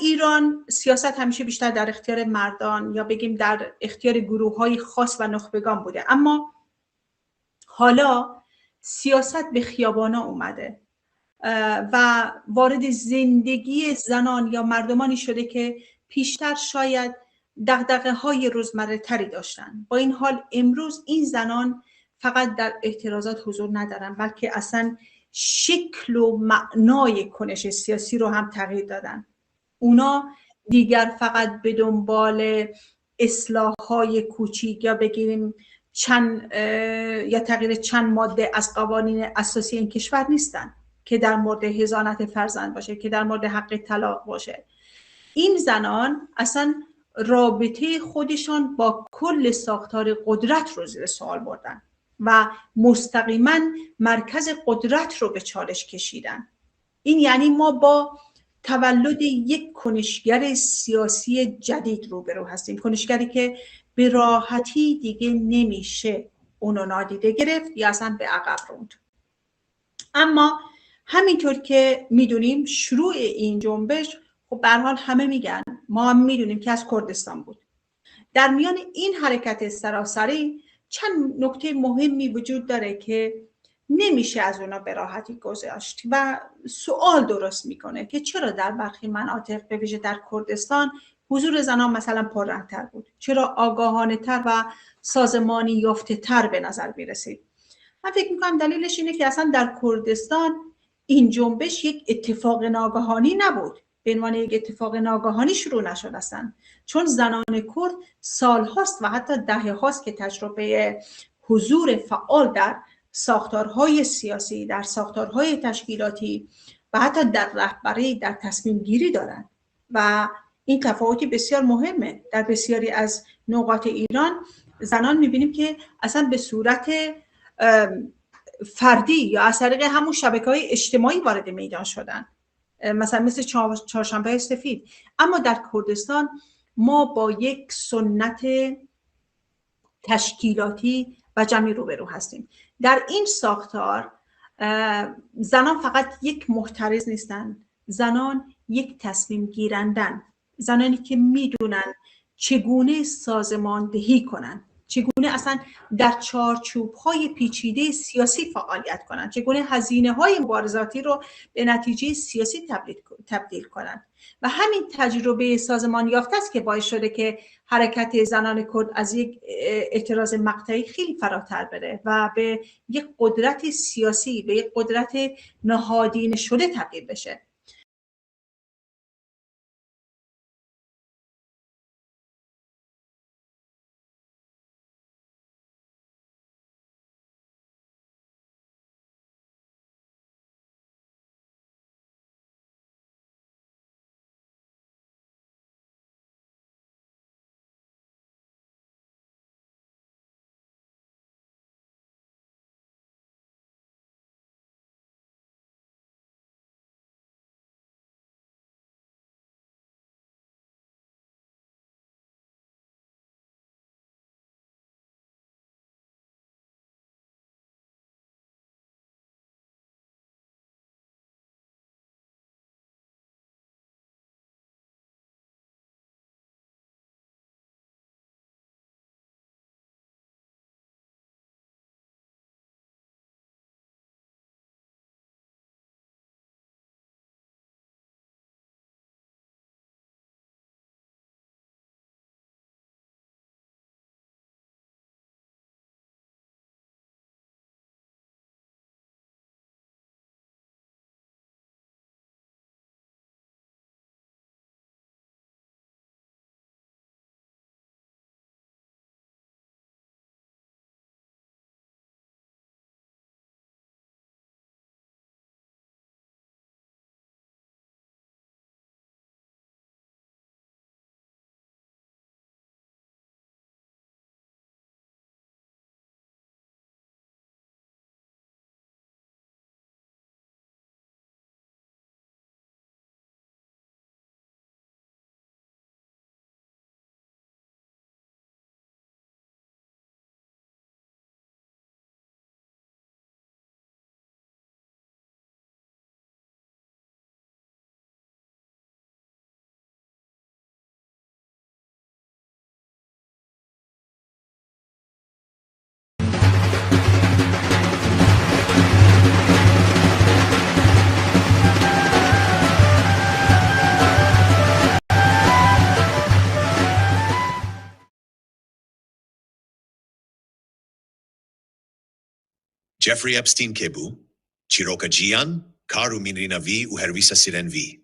ایران سیاست همیشه بیشتر در اختیار مردان یا بگیم در اختیار گروه‌های خاص و نخبگان بوده، اما حالا سیاست به خیابانا اومده و وارد زندگی زنان یا مردمانی شده که پیشتر شاید دغدغه‌های روزمره تری داشتن. با این حال امروز این زنان فقط در اعتراضات حضور ندارن، بلکه اصلا شکل و معنای کنش سیاسی رو هم تغییر دادن. اونا دیگر فقط به دنبال اصلاح‌های کوچیک یا بگیریم یا تغییر چند ماده از قوانین اساسی این کشور نیستن که در مورد حضانت فرزند باشه، که در مورد حق طلاق باشه. این زنان اصلا رابطه خودشان با کل ساختار قدرت رو زیر سوال بردن. و مستقیما مرکز قدرت رو به چالش کشیدن. این یعنی ما با تولد یک کنشگر سیاسی جدید روبرو هستیم، کنشگری که به راحتی دیگه نمیشه اونو نادیده گرفت یا اصلا به عقب روند. اما همینطور که میدونیم شروع این جنبش خب به هر حال همه میگن، ما هم میدونیم که از کردستان بود. در میان این حرکت سراسری چند نکته مهمی وجود داره که نمیشه از اونا به راحتی گذشت و سوال درست میکنه که چرا در برخی مناطق به ویژه در کردستان حضور زنان مثلا پررنگ‌تر بود، چرا آگاهانه تر و سازمانی یافته تر به نظر میرسید. من فکر میکنم دلیلش اینه که اصلا در کردستان این جنبش یک اتفاق ناگهانی نبود، به عنوان یک اتفاق ناگهانی شروع نشد اصلا، چون زنان کرد سالهاست و حتی دهه‌هاست که تجربه حضور فعال در ساختارهای سیاسی، در ساختارهای تشکیلاتی و حتی در رهبری، در تصمیم گیری دارند و این تفاوتی بسیار مهمه. در بسیاری از نقاط ایران زنان میبینیم که اصلا به صورت فردی یا از طریق همون شبکه‌های اجتماعی وارد میدان شدن، مثلا مثل چهارشنبه سفید. اما در کردستان ما با یک سنت تشکیلاتی و جمعی روبرو هستیم. در این ساختار زنان فقط یک محترض نیستن، زنان یک تصمیم گیرندن، زنانی که میدونن چگونه سازماندهی کنن، چگونه اصلا در چارچوب‌های پیچیده سیاسی فعالیت کنن، چگونه هزینه‌های مبارزاتی رو به نتیجه سیاسی تبدیل کنن. و همین تجربه سازمان یافته است که باعث شده که حرکت زنان کرد از یک اعتراض مقطعی خیلی فراتر بره و به یک قدرت سیاسی، به یک قدرت نهادینه شده تبدیل بشه. جفری اپستین که بو؟ چیروکا جیان؟ کارو مینرینا وی و هرویسا سیرن وی.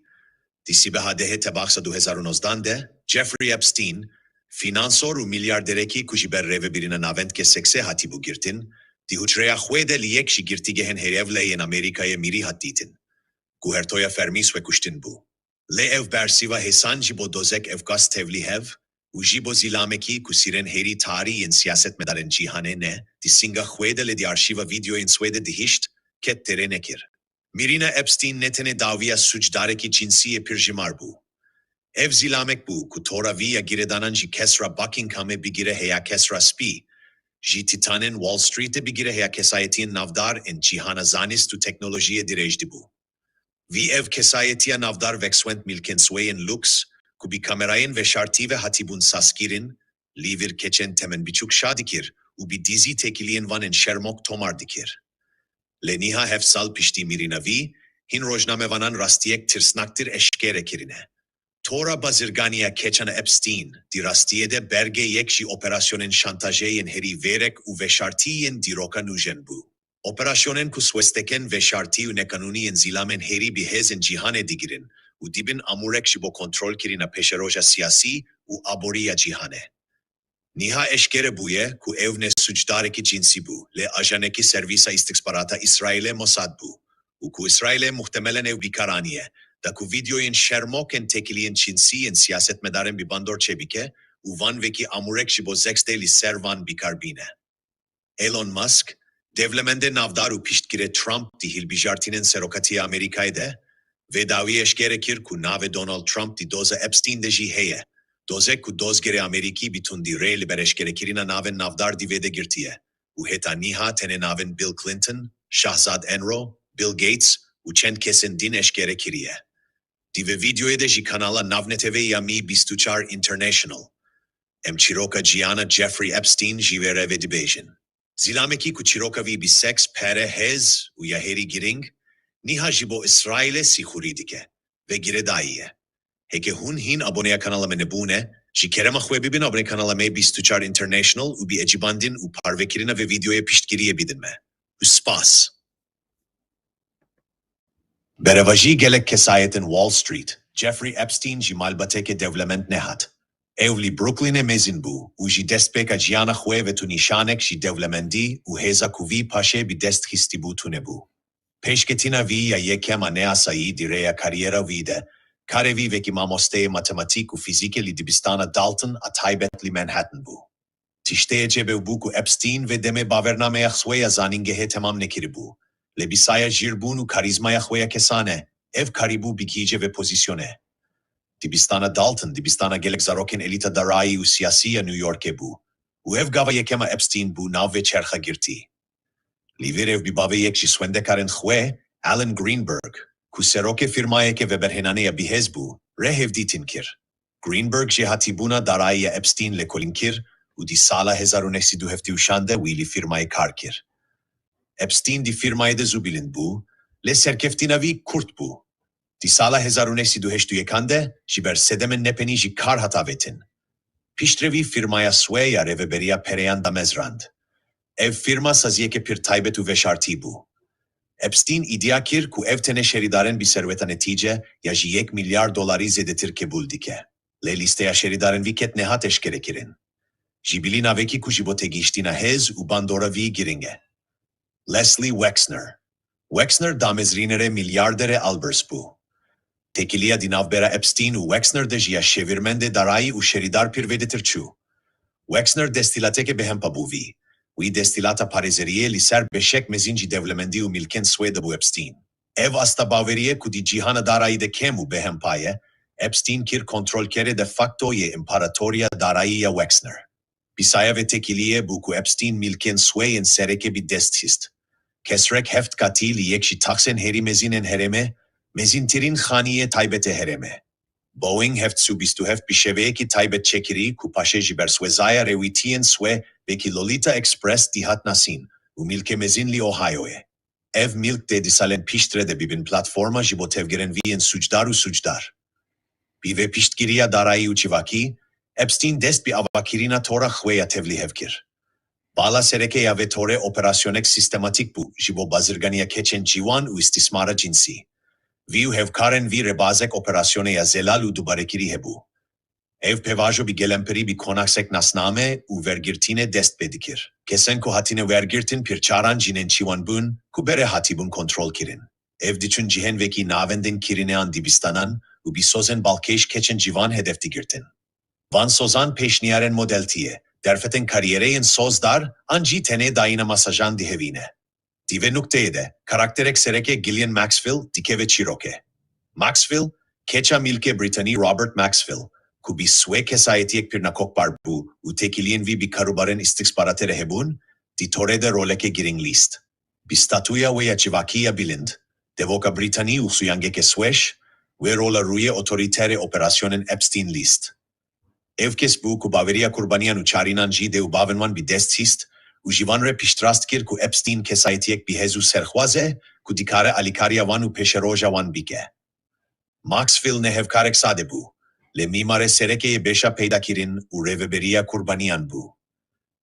دیسی به هده تباخسا 2019 جفری اپستین فینانسور و میلیاردرکی کجی بر روی بیرین ناوند که سکسه هاتی بو گرتین دی هوچریا خویده لیک شی گرتیگه هن هریو این امریکای میری هات دیتن. گوهرتویا فرمیس و کشتین بو. لی اف برسی و حسان جی بو دوزک اف گاز تیولی هف Ujibo zilameki kusiren heri tarihin siyasetmedaren cihane ne, disinga khwedele di arşiva video in swede dihisht, ket terenekir. Mirina Epstein netene davia suçdareki cinsiye pirjimar bu. Ev zilamek bu, ku tora via giredanan ji kesra Buckingham'e bigire heya kesra spi, ji titanen Wall Street'e bigire heya kesayetiyen navdar en cihana zanis tu teknolojiye direjdi bu. Vi ev kesayetiya navdar vexwent milken sweyen lux, ku bi kamerayen ve şarti ve hatibun saskirin, livir keçen temen biçuk şadikir, u bi dizi tekiliyen vanen şermok tomar dikir. Leniha hefsal pişti mirina vi, hin rojname vanan rastiyek tirsnaktir eşkere kirine. Tora bazirganiya keçana Epstein, di rastiyede berge yekşi operasyonen şantajeyen heri verek u ve şartiyen diroka nujen bu. Operasyonun kuswesteken ve şartiyu nekanuniyen zilamen heri bihezen cihane digirin, u dibin amurek jibo kontrol kirina peşeroja siyasi u aboriya cihane. Niha eşkere buye ku evne suçdareki cinsi bu, le ajaneki servisa istihbarata İsrail'e Mossad bu, u ku İsrail'e muhtemelen ev bikaraniye, da ku videoyin şermoken tekiliyen cinsiyen siyasetmedaren bir bandor çebike, u van veki amurek jibo zeksteli servan bikarbine. Elon Musk, devlemende navdaru piştkire Trump dihil bijartinin serokatiya Amerika'yde, ve davi eşgerekir ku nave Donald Trump di doza Epstein de jiheye, doze ku dozgere Ameriki bitun di re liber eşgerekirina naven navdar di vede girtiye, u heta niha tene naven Bill Clinton, Shahzad Enro, Bill Gates, u çend kesin din eşgerekiriye. Di ve videoya de ji kanala Navneteve Yami Bistuchar International, em Chiroka Gianna Jeffrey Epstein jivere ve dibejin. Zilameki ku Chirokavi bi seks pere hez u yaheri giring, niha jibo İsrail'e sihuridike ve giredaiye. Heke hun hin aboneye kanalame nebune, ji kerema khwebibin abone kanalame Bistuchar International u bi ecibandin u parvekirina ve videoya piştgiriye bidinme. Uspas. Berevaji gelek kesayetin Wall Street, Jeffrey Epstein ji malbateke devlement nehat. Evli Brooklyn'e mezin bu, u ji destpeka Gianna khwe ve tu nishanek ji devlemendi u heza kuvi paşe bi dest histi bu tune bu. Peşketina vi ya yekema neasayi direya kariyera vide, karevi veki mamosteye matematik u fizike li dibistana Dalton a taybetli Manhattan bu. Tişteye cebe bu ku Epstein ve deme bavernameye khweya zaningehe tamam nekiri bu. Lebisaya jirbunu karizmaya khweya kesane, ev karibu bikice ve pozisyone. Dibistana Dalton, dibistana gelek zaroken elita darayi u siyasiya New York'e bu. U ev gava yekema Epstein bu nav ve çerha girti. Livir ev bibave yek ji swendekaren khwe, Alan Greenberg, ku seroke firmayeke ve berhenaneya bihez bu, rehev ditinkir. Greenberg ji hatibuna darayiya Epstein le kolinkir, u di sala 1972'de wili firmayı karkir. Epstein di firmayı de zubilin bu, le serkeftinavi kurt bu. Di sala 1972'de jiber sedemen nepeni ji kar hatavetin. Piştrevi firmaya sweya reveberiya pereyan da mezrand. Ev firma saziyeke pir taybetu ve şarti bu. Epstein idiakir ku ev tene şeridaren bir serveta netice ya ji $1 milyar zedetir kebul dike. Le listeya şeridaren viket nehat eşkerekirin. Jibilina veki ku jibote giştina hez u bandora vi giringe. Leslie Wexner. Wexner damezrinere milyardere albers bu. Tekiliya dinavbera Epstein u Wexner de jia şevirmende darayi u şeridar pir vedetir çu. Wexner destilateke behempa bu vi. Ui destilata parezeriye liser beşek mezinci devlemendi u milken swede bu Epstein. Ev asta baveriye ku di cihana darayi de kemu behempaye, Epstein kir kontrol kere de facto ye imparatoria darayi ya Wexner. Bisaya ve tekiliye bu ku Epstein milken sweyen sereke bi desthist. Kesrek heft katili yekşi taksen heri mezinen hereme, mezintirin khaniye taybete hereme. Boeing heft subistu heft bişeveki taybet çekiri ku paşe jiber swezaya rewitiyen swe veki Lolita Express dihat nasin, u milke mezinli Ohio'ye. Ev milk de disalen piştre de bibin platforma jibo tevgeren viyen suçdaru suçdar. Bive piştgiriya darayi uçivaki, Epstein dest bi avakirina tora khweya tevli hevkir. Bala sereke ya ve tore operasyonek sistematik bu, jibo bazirganiya keçen civan u istismara cinsi. Viu hevkaren vi rebazek operasyone ya zelal u dubarekiri hebu. Ev pevajo bi gelemperi bi konaksek nasname u vergirtine dest bedikir. Kesen ko hatine vergirtin pir çaran cinen civan bun, ku bere hatibun kontrol kirin. Ev diçun cihen veki navenden kirinean dibistanan, u bi sozen balkeş keçen civan hedefti girtin. Van sozan peşniyaren modeltiye. Derfetin kariyereyin sozdar, anji tene dayına masajan dihevine. Dive nukteye de, karakterek sereke Gillian Maxwell, dike ve Chiroke. Maxwell, keça milke Brittany Robert Maxwell, ku bi swe kesayetiyek pir nakokbar bu, u tekilien vi bi karubaren istixbaratere hebun, di torede roleke giring list. Bi statuya ve ya civakiya bilind, devoka Brittany u suyangeke swesh, ve rola ruye otoritere operasyonun Epstein list. Evkes bu ku Baveria kurbaniyan u çarinan ji de u bavenman bi dest hist, u jivanre pishtrast kir ku Epstein kesayetiyek bi hezu serxwaze, ku dikare alikaria van u peşeroja van bike. Maxwell ne hevkarek sade bu, le mimare serekeye beşa peyda kirin u reveberia kurbaniyan bu.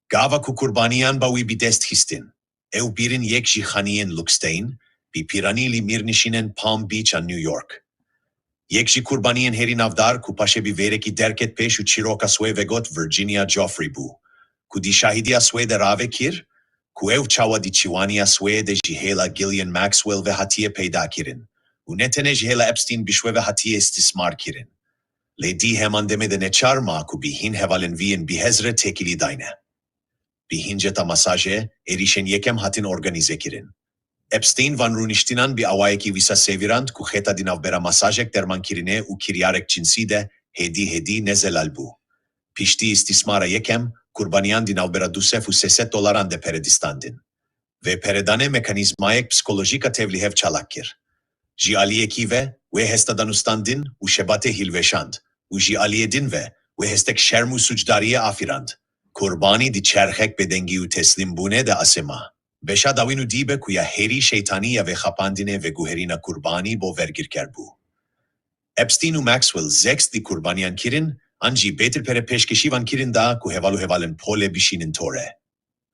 Gava ku kurbaniyan bawi bi dest histin, ev birin yek jihaniyen lukstein, bi piranili mirnişinen Palm Beach a New York. Yekşi kurbaniyen heri navdar ku paşe bi vereki derket peş u Chiroka swe vegot Virginia Joffrey bu. Ku di shahidia swe de rave kir, ku ev çawa di çiwania swe de jihela Gillian Maxwell ve hatiye peyda kirin. U netene jihela Epstein bişwe ve hatiye istismar kirin. Le di heman demede ne çarma ku bi hin hevalen viyen bi hezre tekili dayne. Bi hinceta masaje erişen yekem hatin organize kirin. Epstein van runiştinan bi avayeki visa sevirant ku xeta dinav bera masajek derman kirine u kiryarek cinsi de hedi nezelal bu. Pişti istismara yekem, kurbaniyan dinav bera dusef u $6 de peredistandin. Ve peredane mekanizmayek psikolojika tevlihev çalakir. Ji aliyeki ve hestadan ustandin u şebate hilveşand. U ji aliyedin ve hestek şermu sucdariye afirand. Kurbani di çerhek bedengi u teslim bune de asema. Beşa davinu dibe kuya heri şeytaniya ve xapandine ve guherina kurbani bo vergirker bu. Epstein u Maxwell zeks di kurbaniyan kirin, anji betir pere peşkeşivan kirin da ku hevalen pole bişinin tore.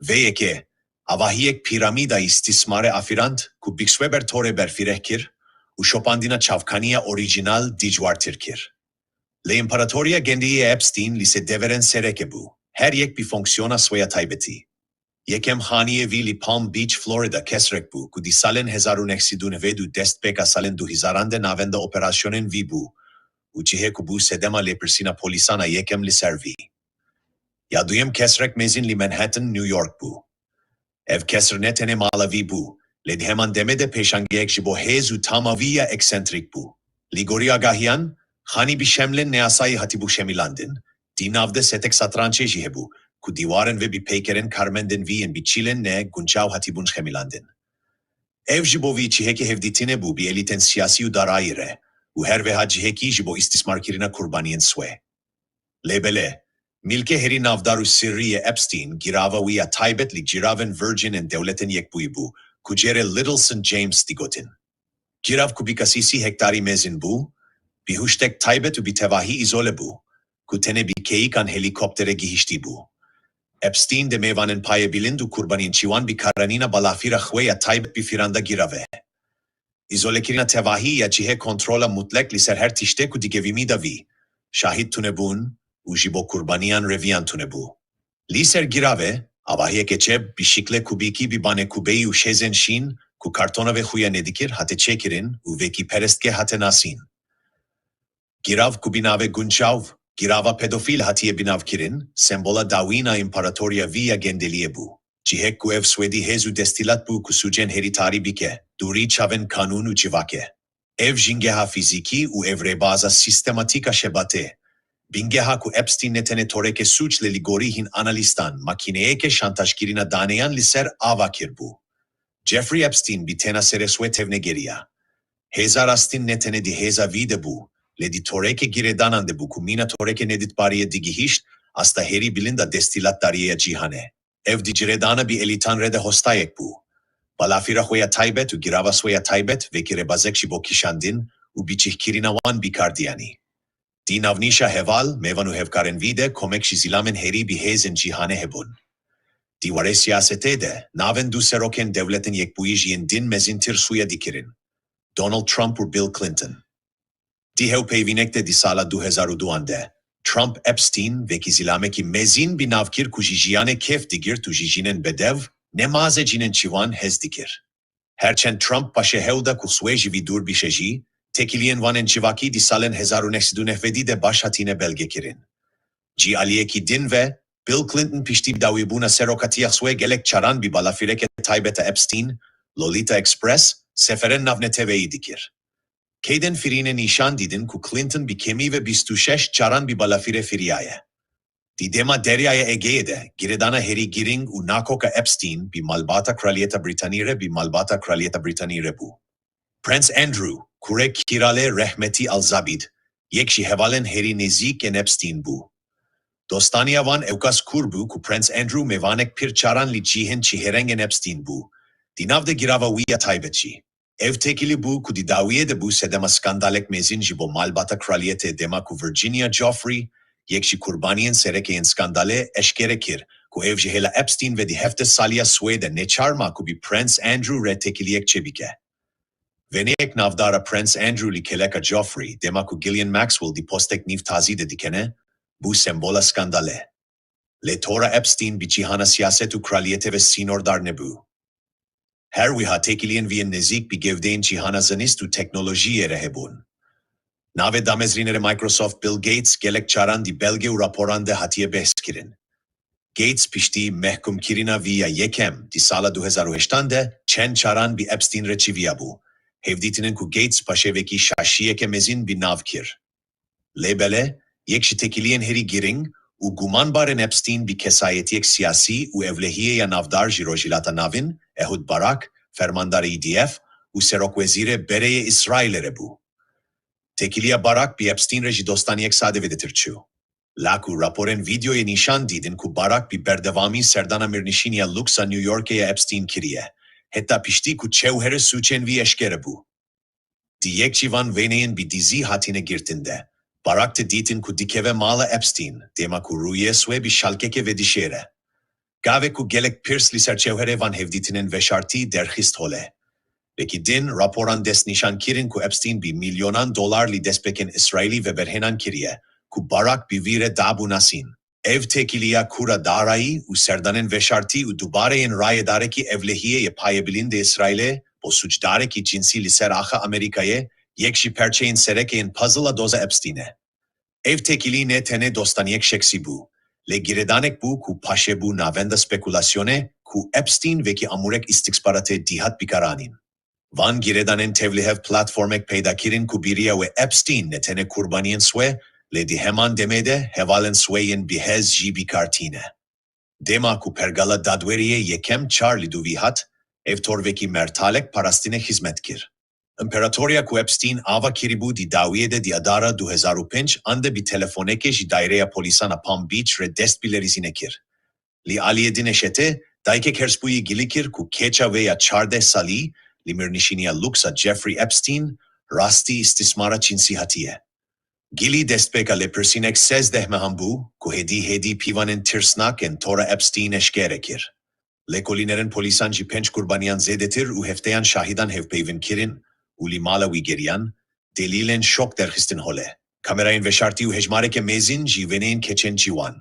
Ve yeke, avahiyek piramida istismare afirant ku biksweber tore berfireh kir, u şopandina çavkaniya orijinal dijwartir kir. Le imparatoria gendiye Epstein lise deveren sereke bu. Her yek bir fonksiyona swaya taybeti. Yekem haniye vili Palm Beach, Florida kesrek bu, ku di salen 1992 dest peka salen 2000 navenda operasyonen vi bu, u cihe ku bu sedema le persina polisana yekem li servi. Ya duyem kesrek mezin li Manhattan, New York bu. Ev kesr netene malavi bu, le di heman demede peşangeyek jibo hezu tamaviya eksentrik bu. Ligori agahiyan, hani bi şemlen ne asayi hatibu şemilandin, di navde setek satrançe jihe bu, ku divaren ve bi peykeren karmenden viyen bi çilen ne gunçav hatibun şemilandin. Ev jibo vi çiheke hevditine bu bi eliten siyasi u darayire, u her veha ciheki jibo istismar kirina kurbaniyen swe. Lebele, milke heri navdaru sirriye Epstein girava viya taybetli giraven Virgin en devleten yekbuy bu, ku cere Little St. James digotin. Girav ku bi kasisi hektari mezin bu, bi huştek taybet u bi tevahi izole bu, ku tene bi keikan helikoptere gihişti bu. Epstein de mevanen paye bilindu kurbanin çivan bi karanina balafira xweya taybet bi firanda girave. İzolekirina tevahi ya cihe kontrola mutlek liser her tişte ku digevimi da vi. Şahit tunebun, u jibo kurbaniyan reviyan tunebu. Liser girave, avahiye keçeb bi şikle kubiki bi bane kubeyi u şezen şin, ku kartona ve xuya nedikir hate çekirin u veki perestke hate nasin. Girav kubinave gunçav, girava pedofil hatiye binav kirin, sembola dawina imparatoria via gendeliye bu. Cihek ku ev swedi hezu destilat bu ku sucen heritari bike, duri çaven kanun u civake. Ev jingeha fiziki u evrebaza sistematika şebate. Bingeha ku Epstein netene toreke suçle ligorihin analistan, makineyeke şantajkirina daneyan liser avakir bu. Jeffrey Epstein bitena sereswe tevnegeriya. Hezar astin netene di heza vide bu. Le di toreke giredanande bu kumina toreke nedit bariye digihişt, asta heri bilinda destilat dariye cihane. Ev di giredana bi elitan rede hostayek bu. Balafira xoya taybet u girava soya taybet ve kirebazek shibo kişandin u biçih kirina wan bikardiyani. Di navnisha heval mevanu hevkaren vide komek shizilamen heri bi hezen cihane hebun. Di vare siyasete de naven du seroken devletin yekbuijiyen din mezintir suya dikirin. Donald Trump u Bill Clinton. Dihev peyvinekte di sala 2002'de Trump Epstein ve kizilameki mezin binavkir kujijiyane kef digir tujijinen bedev nemazecinen çivan hez dikir. Herçen Trump paşe hevda kusveji vidur bişeji, tekiliyen vanen çivaki di salen 1992 de baş hatine belgekirin. Ji aliyeki din ve Bill Clinton pişti davibuna serokatiyaswe gelek çaran bir balafireke taybeta Epstein, Lolita Express, seferen navneteveyi dikir. Keyden firine nişan didin ku Clinton bir kemi ve bistuşeş çaran bir balafire firiyaye. Didema deryaya Ege'de giredana heri giring u nakoka Epstein bir malbata kraliyeta Britanire bir malbata kraliyeta Britanire bu. Prince Andrew, kure kirale rehmeti al-zabid, yekşi hevalen heri nezik en Epstein bu. Dostaniya van evkas kurbu ku Prince Andrew mevanek pir çaran li cihen çiherengen Epstein bu. Dinavde girava viya taybetçi. Ev tekili bu ku didaviye de bu sedema skandalek mezin jibo malbata kraliyete dema ku Virginia Joffrey, yekşi kurbaniyen serekeyen skandale eşkerekir ku ev jihela Epstein ve di hefte salya suede ne çarma ku bi Prince Andrew re tekiliyek çebike. Veneyek navdara Prince Andrew li keleka Joffrey dema ku Ghislaine Maxwell di postek niv tazide dikene, bu sembola skandale. Le tora Epstein bi cihana siyasetu kraliyete ve sinordar ne bu. Her wiha tekiliyen viyen nezik bi gevdeyn cihana zanistu teknolojiye rehebun. Nave damezrinere Microsoft Bill Gates gelek çaran di belge u raporande hatiye behskirin. Gates pişti mehkum kirina via yekem di sala 2008'de çen çaran bi Epstein reçiviya bu. Hevditinin ku Gates paşeveki şaşiyeke mezin bi navkir. Lebele, yekşi tekiliyen heri giring, u guman baren Epstein bi kesayetiyek siyasi u evlehiye ya navdar jirojilata navin, Ehud Barak, fermandar EDF, u serokvezire bereye İsrailere bu. Tekiliya Barak bi Epstein reji dostaniyek sade vedetirçu. Laku raporen videoya nişan didin ku Barak bi berdevami serdana mirnişiniya luksa New York'e Epstein kiriye. Hetta pişti ku çevhere suçen vi eşkere bu. Diyekçi van veneyin bi dizi hatine girtinde. Barak te ditin ku dikeve mala Epstein, dema ku ruyeswe bi şalkeke ve dişere. Gave ku gelek pirs li serçevhere van hevditinin veşarti derhist hole. Peki din raporan des nişan kirin ku Epstein bi milyonan dolar li despeken İsraili ve berhenan kiriye, ku Barak bi vire dabu nasin. Ev tekiliya kura darayı u serdanen veşarti u dubareyen rayedareki evlehiyeye payebilinde İsrail'e, o suçdareki cinsi li seraha Amerika'ye, yekşi perçeyin serekeyin puzzle'a doza Epstein'e. Ev tekili ne tene dostaniyek şeksi bu. Le giredanek bu ku paşe bu navenda spekulasyone, ku Epstein ve ki amurek istiksparate dihat bikaranin. Van giredanen tevlihev platformek peydakirin ku biriya ve Epstein ne tene kurbaniyen swe, le di heman demede hevalen sweyen bihez ji bikartine. Dema ku pergala dadweriye yekem charli duvihat, ev torveki mertalek parastine hizmetkir. İmparatorya ku Epstein ava kiribu di daviyede di adara 2005 ande bi telefoneke ji daireya polisana Palm Beach re dest bilerizine-kir. Li aliyedin eşete, dayke kerspuyi gilikir ku keça veya çarde sali, li mirnişiniya luksa Jeffrey Epstein, rasti istismara cinsihatiye. Gili destpeka le persinek sezdehmehan bu, ku hedi pivanen tirsnak en tora Epstein eşkerekir. Le kolinerin polisan ji penç kurbaniyan zedetir u hefteyan şahidan hevpeyvin kirin, uli mala vigeriyan, delilen şok derhistin hole. Kamerayin ve şarti u hejmareke mezin ji veneyin keçen ciwan.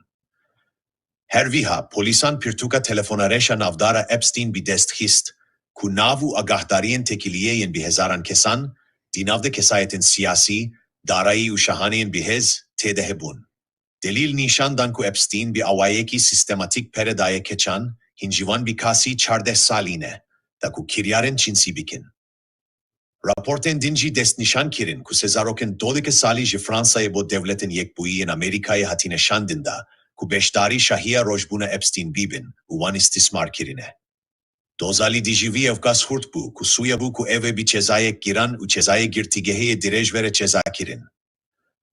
Her viha polisan pirtuka telefona reşa navdara Epstein bi desthist, ku navu agahdariyen tekiliyeyen bi hezaran kesan, dinavde kesayetin siyasi, darayı u şahaneyen bi hez, tedehebun. Delil nişandan ku Epstein bi awayeki sistematik peredaya keçan, hinjivan bi kasi çardeh saline, da ku kiryaren çinsi bikin. Raporten dinci dest nişan kirin ku sezaroken dolike sali ji Fransa'ya bo devletin yekbuiyen Amerika'ya hatine şandinda, ku beşdari şahiya rojbuna Epstein bibin, u van istismar kirine. Dozali dijivi evkas hurt bu, ku suya bu ku eve bi cezayek giran u cezaya girtigeheye direj vere ceza kirin.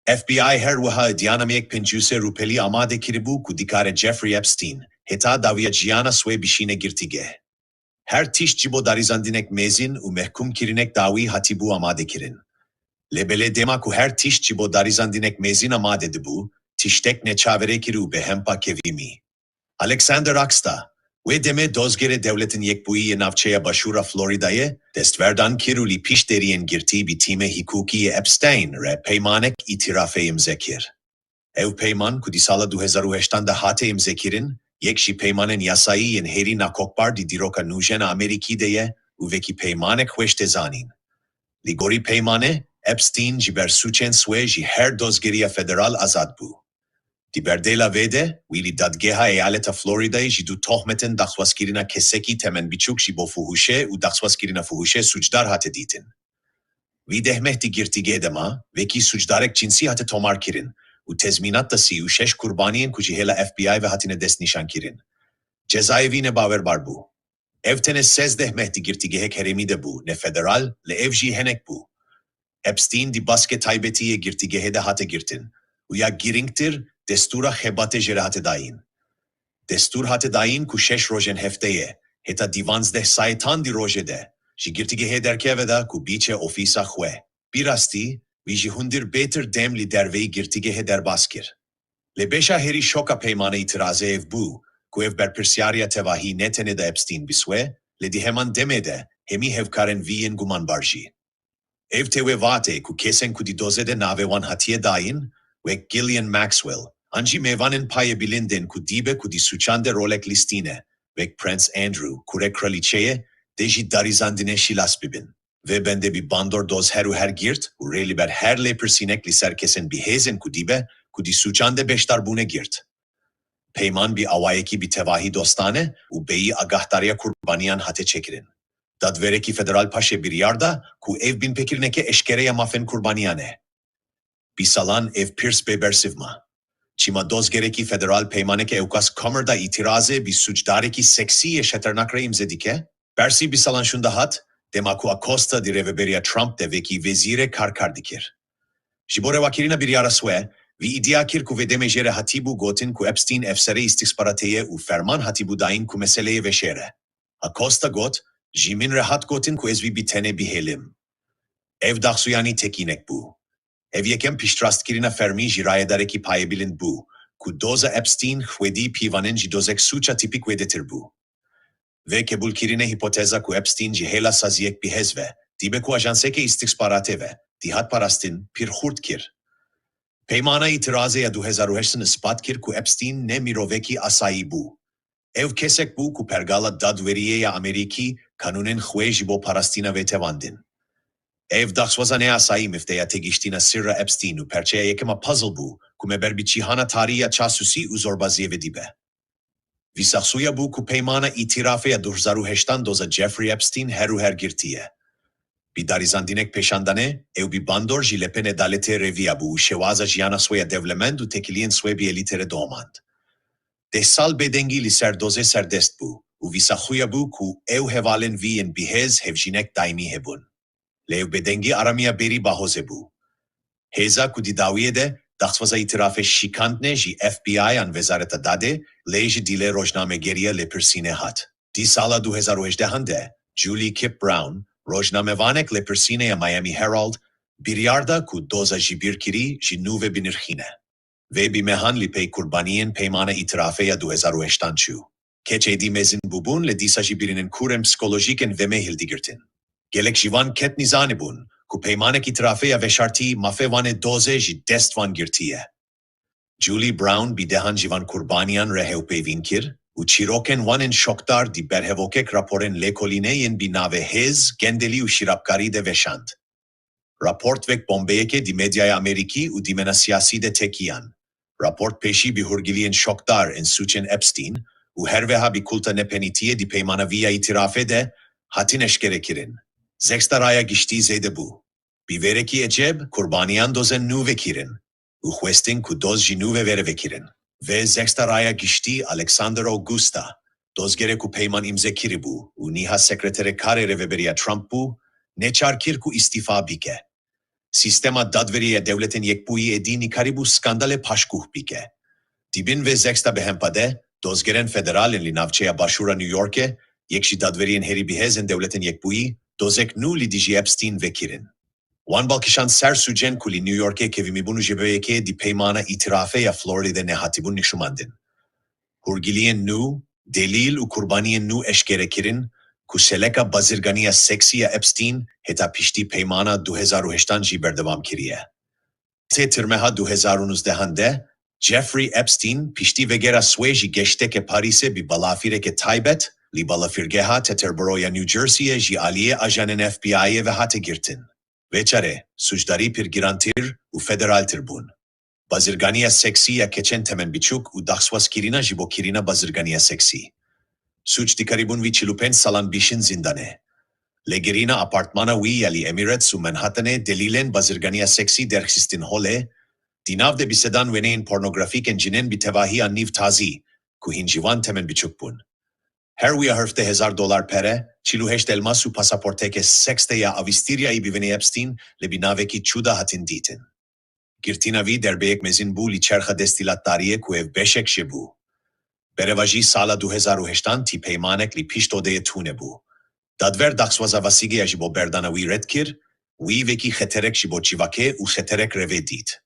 FBI her waha dianamiyek pencuse rupeli amade kiribu ku dikare Jeffrey Epstein, heta davya ciana swe bişine girtigeh. Her tiş cibo darizandinek mezin u mehkum kirinek davi hatibu amade kirin. Lebele dema ku her tiş cibo darizandinek mezin amade de bu, tiştek ne çavere kiri u behempa kevimi. Alexander Aksta, ve deme dozgere devletin yekbuiye navçeya başura Florida'ye, destverdan kiruli piş deriyen girti bitime hikukiye Epstein re peymanek itirafe imzekir. Ev peyman ku disala 2008'da hate imzekirin, yekşi peymanen yasayiyen heri nakokbar di diroka nujena Amerikideye u veki peymanek hweşte zanin. Ligori peymane, Epstein ji bersuçen swe ji her dozgeriya federal azad bu. Di berdela vede, wili dadgeha eyaleta Florida'yı jidu tohmetin daxwaskirina keseki temen biçuk jibo fuhuşe u daxwaskirina fuhuşe suçdar hate ditin. Videhmehti girtige dema, veki suçdarek cinsi hate tomar kirin, u tezminat da si u şeş kurbaniyen ku jihela FBI ve hatine des nişan kirin. Cezaevine baver bar bu. Evtene sezdehmehti girtigehek heremi de bu, ne federal, le evji henek bu. Epstein di baske taybetiye girtigehede hate girtin. U ya giringtir, destura hebate jere hate dayin. Destur hate dayin ku şeş rojen hefteye, heta divanzdeh saytan di rojede, ji girtigehe derkeveda ku biçe ofisa xwe. Birasti, vi ji hundir beter demli derveyi girtigehe derbaskir. Le beşa heri şoka peymane itiraze ev bu, ku ev berpirsyaria tevahi netene da Epstein biswe, le di heman demede, hemi hevkaren viyen guman barji. Ev tewe vate ku kesen ku di dozede navewan hatiye dayin, ve Gillian Maxwell, anji mevanin paye bilinden ku dibe ku di suçande rolek listine, ve Prince Andrew, kure kraliçeye, deji darizandine şilas bibin. Ve bende bir bandor doz heru her girt, u reliber her lepersinek liser kesen bihezen ku dibe, ku di suçande beştar bune girt. Peyman bir avayeki bir tevahi dostane, u beyi agahtarya kurbaniyan hate çekirin. Dadvereki federal paşe bir yarda, ku ev bin pekirneke eşkereye mafen kurbaniyane. Bisalan ev Pierce bebersivma. Çima doz gereki federal peymaneke evkas kamerda itiraze bir suçdareki seksiye şeternakre imzedike, bersi bisalan şunda hat, demaku Acosta di reveberia Trump de veki vezire karkar dikir. Jibore vakirina bir yara swe, vi idiakir ku vedeme jere hatibu gotin ku Epstein efsere istisparateye u ferman hatibu dain ku meseleye veşere. Acosta got, jimin rehat gotin ku ezvi bitene bihelim. Ev daksuyani tekinek bu. Ev yekem piştrastkirina fermi jirayedareki payebilin bu, ku doza Epstein xwedi pivanen jidozek suça tipik vedetir bu. Ve kebulkirine hipoteza ku Epstein jihela saziyek bihezve, dibe ku ajanseke istisparate ve, dihat parastin pir hurt kir. Peymana itiraze ya 2008'sin ispat kir ku Epstein ne miroveki asayi bu. Ev kesek bu ku pergala dadveriye ya Ameriki kanunen xwe jibo parastina ve tevandin. Ev daxwaza ne asayi mifteye tegiştina sirra Epstein u perçeye yekema puzzle bu, ku meber bir çihana tariya çasusi u zorbaziye ve dibe. Visaksuya bu ku peymana itirafe ya 2008'tan doza Jeffrey Epstein heru her girtiye. Bir darizandinek peşandane, ev bir bandor jilepene dalete revia bu şevaza jiyana soya devlemendu tekiliyen soya bir elitere doğmand. Desal bedengi liser doze serdest bu, u visaksuya bu ku ev hevalen viyen bihez hevjinek daimi hebun. Lev bedengi aramia beri bahoze bu. Heza ku didawiye de, daxvaza itirafe şikantne ji FBI an vezareta dade, leji dile rojname geriye lepersine hat. Di sala 2018'de, Julie Kip Brown, rojnamevanek lepersine ya Miami Herald, bir yarda ku doza jibir kiri jinuve binirhine. Ve bimehan lipey kurbaniyen peymana itirafe ya 2018'tan çu. Keçe di mezin bubun le disa jibirinin kurem psikolojiken veme hildigirtin. Gelek jivan ket nizane bun, ku peymanek itirafe ya veşarti mafevane doze ji destvan girtiye. Julie Brown bidehan jivan kurbaniyan reheupe vinkir, u çiroken wanen şoktar di berhevokek raporen lekolineyen binave hez gendeli u şirapkari de veşand. Raport vek Bombeyeke di medyaya Ameriki u dimena siyasi de tekiyan. Raport peşi bi hurgiliyen şoktar en suçen Epstein, u herveha bi kulta nepenitiye di peymana via itirafe de hatin eşkerekirin. Zekstaraya gişti zeyde bu. Bi vereki eceb kurbaniyan dozen nu vekirin. U huestin ku doz jinuve vere vekirin. Ve zekstaraya gişti Alexander Augusta. Dozgere ku peyman imzekiri bu. U niha sekretere kare reveberia Trump bu. Neçarkir ku istifa bike. Sistema dadveriye devletin yekbuyi edini karibu skandale paşkuh bike. Dibin ve zeksta behempade, dozgeren federalen li navçeya başura New York'e, yekşi dadveriyen heri bihezen devletin yekbuyi, dozek nu li diji Epstein vekirin. Wan balkişan ser sucen ku li New York'e kevimi bunu jebeyeke di peymana itirafe ya Florida ne hatibun nişumandin. Hurgiliyen nu, delil u kurbaniyen nu eşkerekirin, ku seleka bazirganiya seksiya Epstein heta pişti peymana 2008'tan jiberdevam kiriye. Te tirmeha 2019'de Jeffrey Epstein pişti vegera sweji geçteke Paris'e bi balafireke taybet, li balafirgeha Teterboro'ya New Jersey'e ji aliye ajanen FBI'ye ve hate girtin. Veçare, suçdari pir girantir u federaltir bun. Bazirgania seksi ya keçen temen biçuk u daxwas kirina jibo kirina bazirgania seksi. Suç dikaribun vi çilupen salan bişin zindane. Legerina apartmana wi yali Emirates u Manhattan'e delilen bazirgania seksi derxistin hole, dinav de bisedan venein pornografik encinen bi tevahi an niv tazi, ku hinjivan temen biçuk bun. Her wiya hırfte $1000 pere, çilu heşt elmas u pasaporteke sekste ya avistiria i bivene Epstein le binaveki çuda hatin ditin. Girtina vi derbeyek mezin bu li çerxa destilattariye ku ev beşek şebu. Berevaji sala 2008 ti peymanek li pisht odeye tune bu. Dadver daxwaza vasige ya jibo berdana wi redkir, wi veki xeterek jibo çivake u xeterek reve dit.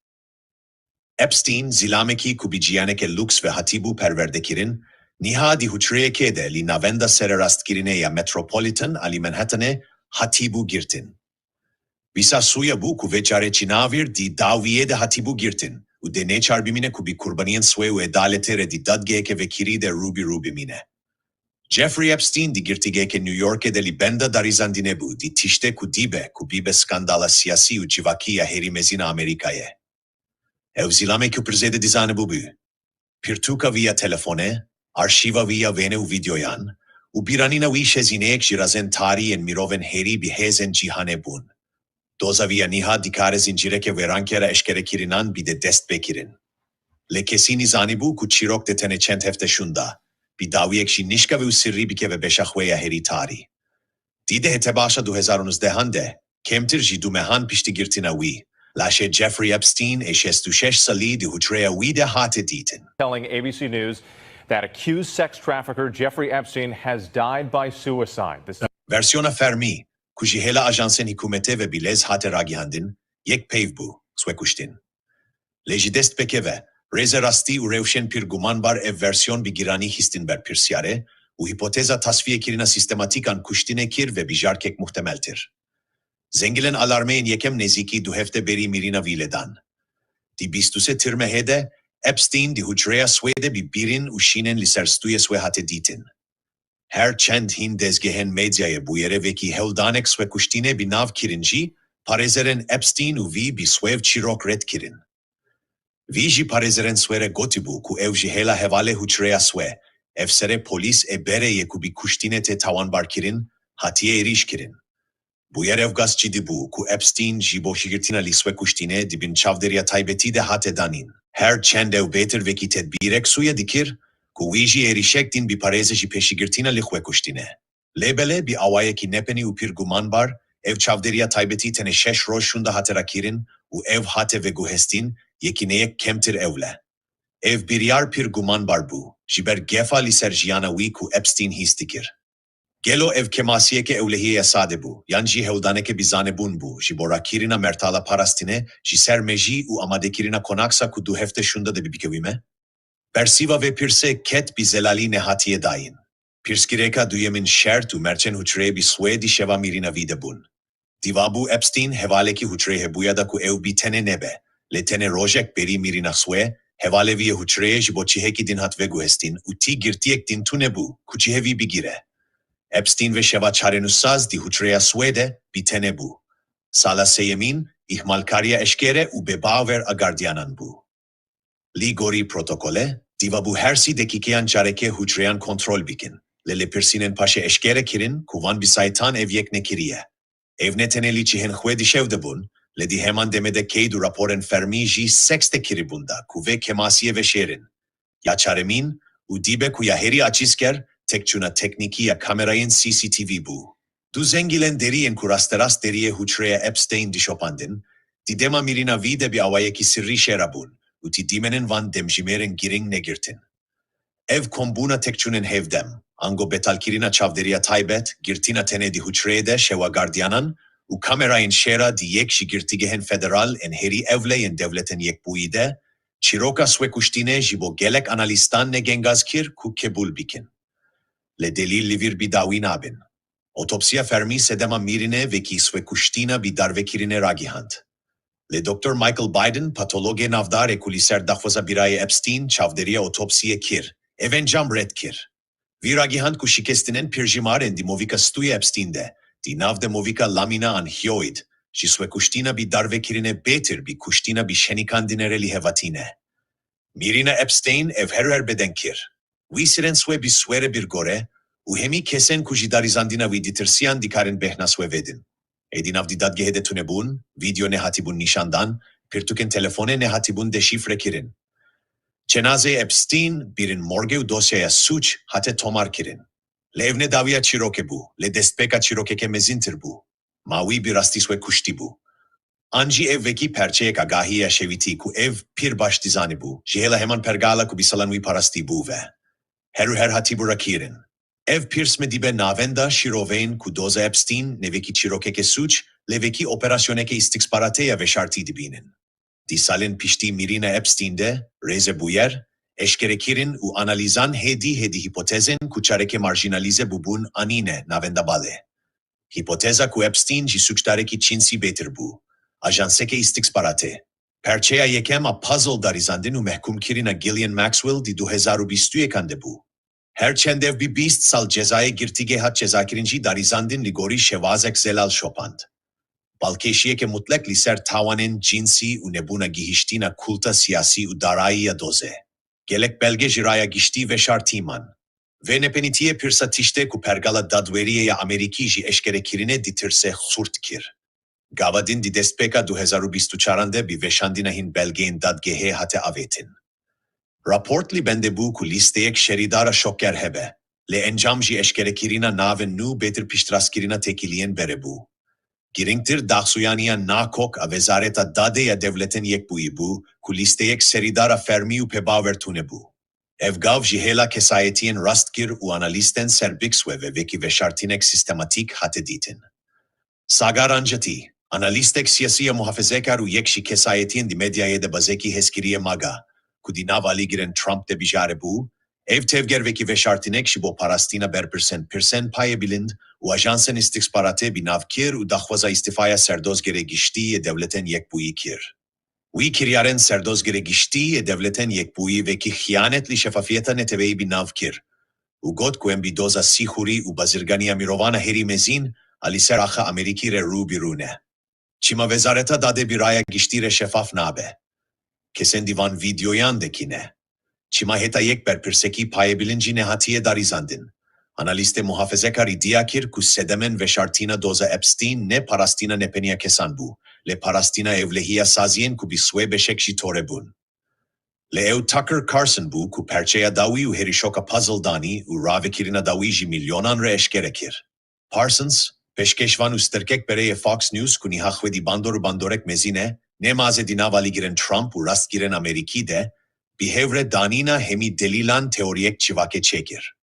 Epstein zilameki ku bijiyaneke lux ve hatibu perverdekirin, niha di huçreyeke de li navenda sererastkirine ya Metropolitan ali Manhattan'e hatibu girtin. Visa suya bu ku vecare çinavir di daviye de hatibu girtin. U de ne çarbimine ku bi kurbaniyen swe u edaletere di dadgeke ve kiri de rubi mine. Jeffrey Epstein di girtigeke New York'e de li benda darizandine bu di tişte ku dibe ku bibe skandala siyasi u civakiya heri mezina Amerika'ye. Ev zilame küpürzede dizane bu. Pirtuka via telefone, arşiva via vene u videoyan, u biranina vi şezinek jirazen tarihen miroven heri bihezen cihane bun. Doza via niha dikare zincireke ve rankera eşkere kirinan bir de dest bekirin. Lekesini zanibu ku çirok de tene çent hefte şunda, bir daviyek şi nişka ve usirri bike ve beşahveya heri tari. Dide hetebaşa 2019'de, kemtir jidu mehan pişti girtina vi, lashe Jeffrey Epstein e şestuşeş sali di hutreya vi de hate ditin. Telling ABC News that accused sex trafficker Jeffrey Epstein has died by suicide. Versiyona fermi, kujihela ajansen hükümete ve bilez hate ragihandin, yek peyv bu, swekuştin. Lejidest pekeve, reze rasti u revşen pir gumanbar ev versiyon bir girani histin ber pirsiyare, u hipoteza tasfiye kirina sistematikan kuştine kir ve bijarkek muhtemeltir. Zengilen alarmeyin yekem neziki du hefte beri mirina viledan. Di bistuse tirmehede, Epstein di hutreya swede bi birin u şinen liserstuye swe hate ditin. Her çend hin dezgehen medyaya bu yere veki hevdanek swekuştine bi nav kirinci, parezeren Epstein u vi bi swev çirok red kirin. Vi ji parezeren swere gotibu ku ev jihela hevale hutreya swe, evsere polis e bere yeku bi kuştine te tawanbar kirin, hatiye eriş kirin. Bu yer evgas çidibu ku Epstein jibo şigirtina li swekuştine dibin çavderiya taybeti de hate danin. Her çend ev betir veki tedbirek suya dikir, ku viji erişektin bi pareze ji peşigirtina li xwekuştine. Lebele bi awayeki nepeni upir gumanbar, ev çavderiya taybeti tene şeş roşunda hatera kirin, u ev hate ve guhestin, yekineyek kemtir evle. Ev biryar pir gumanbar bu, jiber gefa li serjiyana wi ku Epstein histikir. Gelo ev kemasiyeke evlehiye yasade bu, yanji hevdaneke bizane bun bu, jibora kirina mertala parastine, jiser meji u amadekirina konaksa ku du hefte şunda de bibikevime. Bersiva ve pirse ket bi zelali nehatiye dayin. Pirskireka duyemin şert u merçen huçreye bi suedi şeva mirina vide bun. Divabu Epstein hevaleki huçreye buyada ku ev bitene nebe, letene rojek beri mirina sue, hevaleviye huçreye jibo çiheki din hat ve guhestin, u ti girtiyek din tune bu, ku çihevi bigire. Epstein ve şeva çarenussaz di hutreya suede bitene bu. Sala seyemin, ihmalkariya eşkere u bebaver agardiyanan bu. Li gori protokole, diva bu hersi dekikeyan çareke hutreyan kontrol bikin. Lele persinen paşe eşkere kirin, kuvan bisaytan evyek nekiriye. Evnetene li çihen xwedi şevde bun, le di heman demede keydu raporen fermi ji sekste kiribunda, kuve kemasiye ve şerin. Ya çaremin, u dibe ku ya heri açisker, tekçuna tekniki ya kamerayın CCTV bu. Du zengilen deriyen ku rasteras deriye hutreya Epstein dişopandin, di dema mirina vide bi avayeki sirri şerabun, u ti dimenin van demjimerin giring negirtin. Ev kombuna tekçunen hevdem, ango betalkirina çavderiya taybet, girtina tene di hutreyede şeva gardiyanan, u kamerayın şera di yek şigirtigehen federal en heri evleyen devletin yek buide, çiroka swekuştine jibo gelek analistan ne gengazkir ku kebul bikin. Le delil livir bi dawin abin. Otopsiya fermi sedema mirine ve ki swekuştina bi darvekirine ragihand. Le Dr. Michael Biden patologe navdar e kuliser daxvaza biraye Epstein çavderiya otopsiye kir. Evencam red kir. Vi ragihand ku şikestinen pirjimaren di movika stuye Epstein'de. Di navde movika lamina an hyoid. Ji swe kushtina bi darvekirine betir bi kushtina bi shenikandinere li hevatine. Mirina Epstein ev her bedenkir. Wi siren swe bi swere bir gore, u hemi kesen ku ji darizandina wi ditirsiyan dikarin behna swe vedin. Edinav di dadgehe tunebun, video ne hatibun nishandan, pirtuken telefone ne hatibun deşifre kirin. Cenaze Epstein birin morge u dosyaya suç hate tomar kirin. Le evne davia çiroke bu, le destpeka çirokeke mezintir bu. Mawi bir rastiswe kuşti bu. Anji ev veki perçeyek agahiya şeviti ku ev pir baş dizani bu. Jihela heman pergala ku bisalanwi parasti bu ve. Her hatibura kirin. Ev pirsme dibe navenda şirovein ku doza Epstein ne veki çirokeke suç, le veki operasyoneke istixparateya ve şarti dibinin. Disalin pişti Mirina Epstein'de, reze buyer, eşkerekirin u analizan hedi hipotezen ku çareke marjinalize bubun anine navenda bale. Hipoteza ku Epstein ji suçtareki çinsi betir bu. Ajanseke istixparate. Perçeya yekem a puzzle darizandin u mehkum kirina Ghislaine Maxwell di 2020 kande bu. Her çendev bir 20 sal cezaya girtige hat cezakirinci darizandin ligori şevazek zelal şopand. Balkeşiye ke mutlak liser tavanen cinsi u nebuna gihiştina kulta siyasi u daraiya doze. Gelek belge jiraya gişti ve şartiman. Ve nepenitiye pirsatişte ku pergala dadveriye ya Ameriki ji eşkerekirine ditirse hurt kir. Gavadin di despeka 2024'ande bi veşandinahin belgein dadgehe hate avetin. Raportli bende bu ku listeyek şeridara şokker hebe. Le encam ji eşkerekirina naven nu betir piştraskirina tekiliyen bere bu. Giringtir dağsuyaniya nakok a vezareta dadeya devletin yekbuyi bu, ku listeyek seridara fermiu pebavertune bu. Evgav jihela kesayetiyen rastkir u analisten serbikswe ve veki ve şartinek sistematik hateditin. Sagar anjati, analistek siyasiya muhafezekar u yekşi kesayetiyen di medyayede bazeki heskiriye maga, ku di navali giren Trump de bijare bu, ev tevger veki ve şartinek şibo parastina berpirsen paye bilind, u ajansen istixparate bi navkir u daxwaza istifaya serdozgere gişti devleten yekbuyi kir. Wi kiryaren serdozgere gişti devleten yekbuyi veki hıyanetli şefafiyeta neteveyi bi navkir. U got ku em bi doza sihuri u bazirganiya mirovana heri mezin, aliser axa Ameriki re ru birune. Çima vezareta dade biraya gişti re şefaf nabe. Kesen divan videoyan dekine. Çima heta yek berpirseki paye bilinci nehatiye darizandin. Analiste muhafezekari diyakir ku sedemen ve şartina doza Epstein ne parastina nepenia kesan bu. Le parastina evlehiya saziyen ku bi swe beşek jitore bun. Le ev Tucker Carlson bu ku perçeya dawi u herişoka puzzle dani u ravekirina dawi ji milyonan re eşkerekir. Parsons, peşkeşvan u sterkek bereye Fox News ku nihahvedi bandorek mezine, ne maze dinavali giren Trump u rast giren Ameriki de, bihevre danina hemi delilan teoriyek çivake çekir.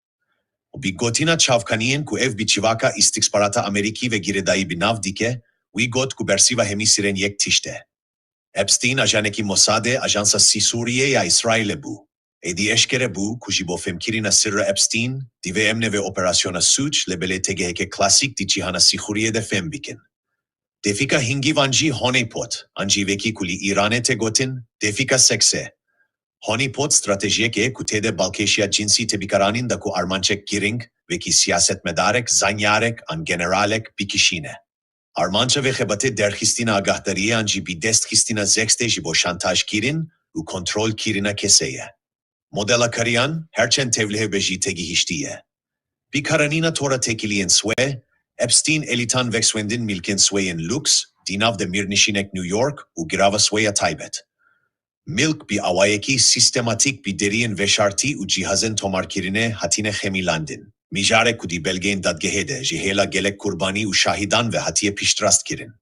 Bi gotina çavkaniyen ku ev bi çivaka istixparata Ameriki ve giredayı binav dike, wi got ku bersiva hemi siren yek tişte. Epstein ajaneki Mossade ajansa Suriye ya İsrail'e bu. Edi eşkere bu ku jibo femkirina sırra Epstein, dive emne ve operasyona suç lebele tegeheke klasik di cihana Suriye de fembikin. Defika hingivanji honeypot, anji veki kuli İran'e tegotin, defika sekse. Honeypot stratejiyeke ku tede Balkeşya cinsi tebikaranin da ku armançek giring ve ki siyaset medarek zanyarek an generalek bikişine. Armança ve hebate derhistina agahtariye anji bi desthistina zekste jibo şantaj kirin u kontrol kirina keseye. Modela kariyan herçen tevlihe beji tegi hiştiye. Bi karanina tora tekiliyen swe, Epstein elitan vekswendin milken sweyen lux, dinav de mirnişinek New York u grava sweya taybet. Milk bi avayeki sistematik bi deriyen ve şarti u cihazen tomarkirine hatine hemilandin. Mijare ku di belgein dadgehede jihela gelek kurbani u şahidan ve hatiye piştrast kirin.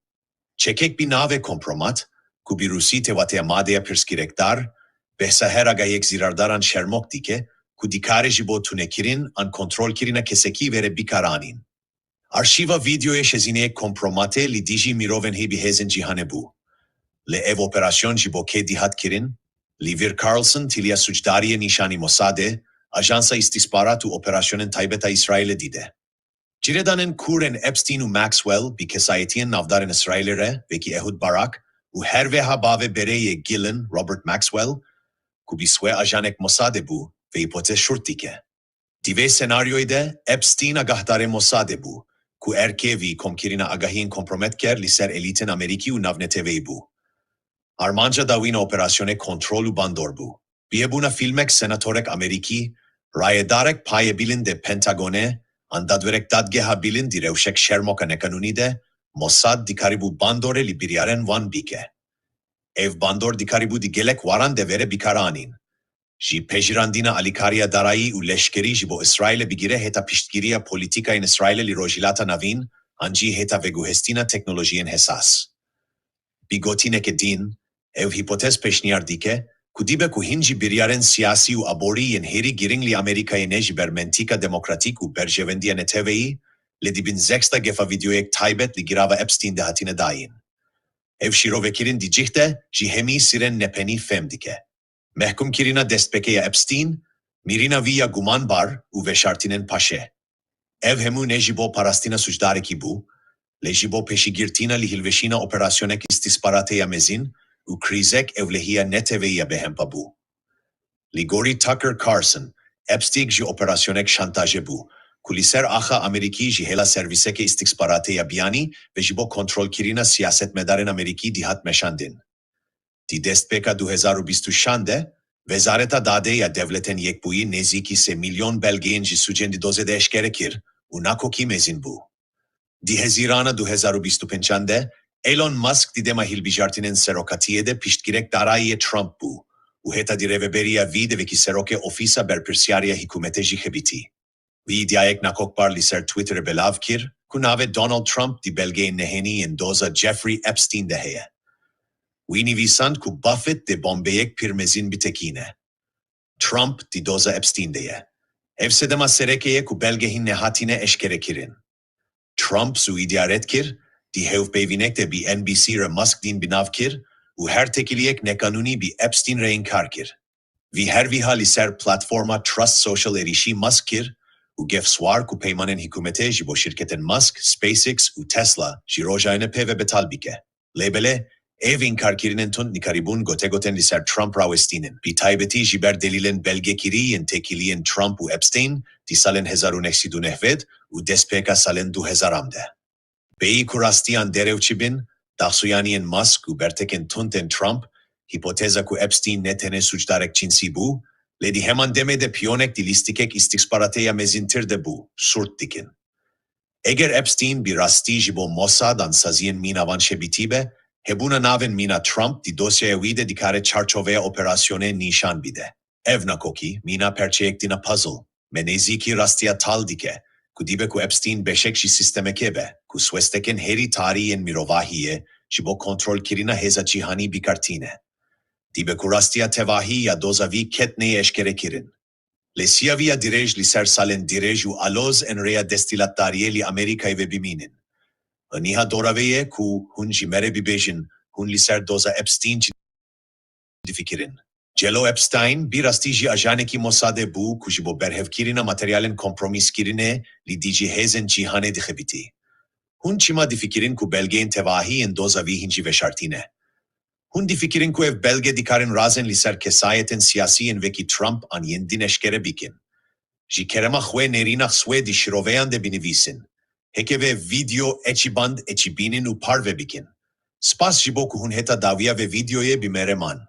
Çekek bi nave kompromat, ku bi Rusi tevateya madeya pirskirektar, behsaher agayek zirardaran şermok dike, ku dikare jibo tunekirin an kontrol kirina keseki vere bikaranin. Arşiva videoya şezineye kompromate li diji miroven hebi hezen cihane bu. Le ev operasyon jibo ke dihat kirin, li Vir Carlson tilya suçdariye nişani Mossade, ajansa istisparatu operasyonun taybeta İsrail'e dide. Ciredanen kuren Epstein u Maxwell bi kesayetiyen navdaren İsrail'e ve ki Ehud Barak u her ve habave bereye Gillen Robert Maxwell ku bi swe ajanek Mossade bu ve hipotez şurt dike. Dive senaryoyde Epstein agahtare Mossade bu. ku erkevi komkirina agahin komprometker li ser elitin Ameriki u navneteveyi bu. Armanca davina operasyone kontrolu bandor bu. Biebuna filmek senatorek Ameriki, rayedarek payebilin de Pentagone, andadverek dadgeha bilin di revşek şermoka nekanunide, Mossad di karibu bandore li biryaren van bike. Ev bandor di karibu di gelek waran de vere bikaranin. Ji pejirandina alikaria darayi u leşkeri ji bo İsrail'e bigire heta piştgiriya politika in İsrail'e li rojilata navin, anji heta veguhestina teknolojiyen hesas. Bigotineke din, ev hipotez peşniyar dike, kudibe ku hinji biryaren siyasi u abori yen heri giringli Amerika'ye ne ji bermentika demokratik u berjevendiya neteveyi, le dibin zeksta gefa videoyek taybet li girava Epstein de hatine dayin. Ev şirovekirin dicihte, ji hemi siren nepeni femdike. Mehkum kirina destpekeya Epstein, mirina via guman bar u veşartinen paşe. Ev hemu ne jibo parastina suçdareki bu, le jibo peşigirtina li hilveşina operasyonek istisparataya mezin, u krizek evlehiya neteveya behempa bu. Ligori Tucker Carlson, Epstein ji operasyonek şantaje bu, kuliser aha Ameriki ji hela serviseke istisparataya biyani ve jibo kontrol kirina siyasetmedaren Ameriki dihat meşandin. Di destpeka 2025'de, Vezareta Dadeya devleten yekbuyi neziki se milyon belgeyin ji sucendi dozede eşkerekir, u nakoki mezin bu. Di Hezirana 2025'de, Elon Musk di dema hilbijartinin serokatiyede piştgirek darayiye Trump bu, u heta di reveberiya vide veki seroke ofisa berpirsiyariya hikumete ji hebiti. Vi diayek nakokbar li ser Twitter'e belavkir, ku nave Donald Trump di belgeyin neheni in doza Jeffrey Epstein deheye. Wini visand ku Buffett de bombeyek pirmezin bitekine. Trump di doza Epstein'deye. Evsedema serekeye ku belgehin nehatine eşkerekirin. Trump su idiaretkir, di hevpeyvinekte bi NBC re Musk din binavkir, u her tekiliyek nekanuni bi Epstein re inkarkir. Vi her viha liser platforma Trust Social erişi Musk'kir, u gefswar ku peymanen hikumete jibo şirketen Musk, SpaceX u Tesla, jirojayne peve betalbike. Lebele, ev inkarkirinin tun nikaribun gotegoten liser Trump rawestinin. Bi taybeti jiber delilen belgekiriyen tekiliyen Trump u Epstein, di salen hezarun eksidu nehved, u despeka salen 2000'de. Beyi kurastiyan derevçibin, dahsuyaniyen Musk u berteken tunten Trump, hipoteza ku Epstein netene suçdarek cinsi bu, ledi heman demede piyonek di listikek istisparataya mezintir de bu, surt dikin. Eger Epstein bir rasti jibo Mossad'an saziyen minavan şebitibe, hebuna naven mina Trump di dosyaya vide dikare çarçovaya operasyone nişan bide. Ev nakoki, mina perçeyek dina puzzle, meneziki rastiya tal dike, ku dibe ku Epstein beşek ji sistemekebe, ku swesteken heri tariyen mirovahiye, jibo kontrol kirina heza cihani bikartine. Dibe ku rastiya tevahi ya dozavi ketneye eşkerekirin. Le siavia direj li ser salen direj u aloz en rea destilattariye li Amerika'y ve biminin. Niha doraveye ku hun jimere bibejin, hun li ser doza Epstein di fikirin. Celo Epstein bir astiji ajaneki Mossad'e bu ku jibo berhevkirina materyalen kompromis kirine li diji hezen cihane di khebiti. Hun çima di fikirin ku belgein tevahi en doza vihinci ve şartine. Hun di fikirin ku ev belge dikarin razen li ser kesayeten siyasiyen veki Trump an yendin eşkere bikin. Ji kerema xwe nerinah swe di şiroveyan de binivisin. Hekeve video eçiband eçibinin u parve bikin. Spas jibo ku hun heta davia ve videoye bimereman.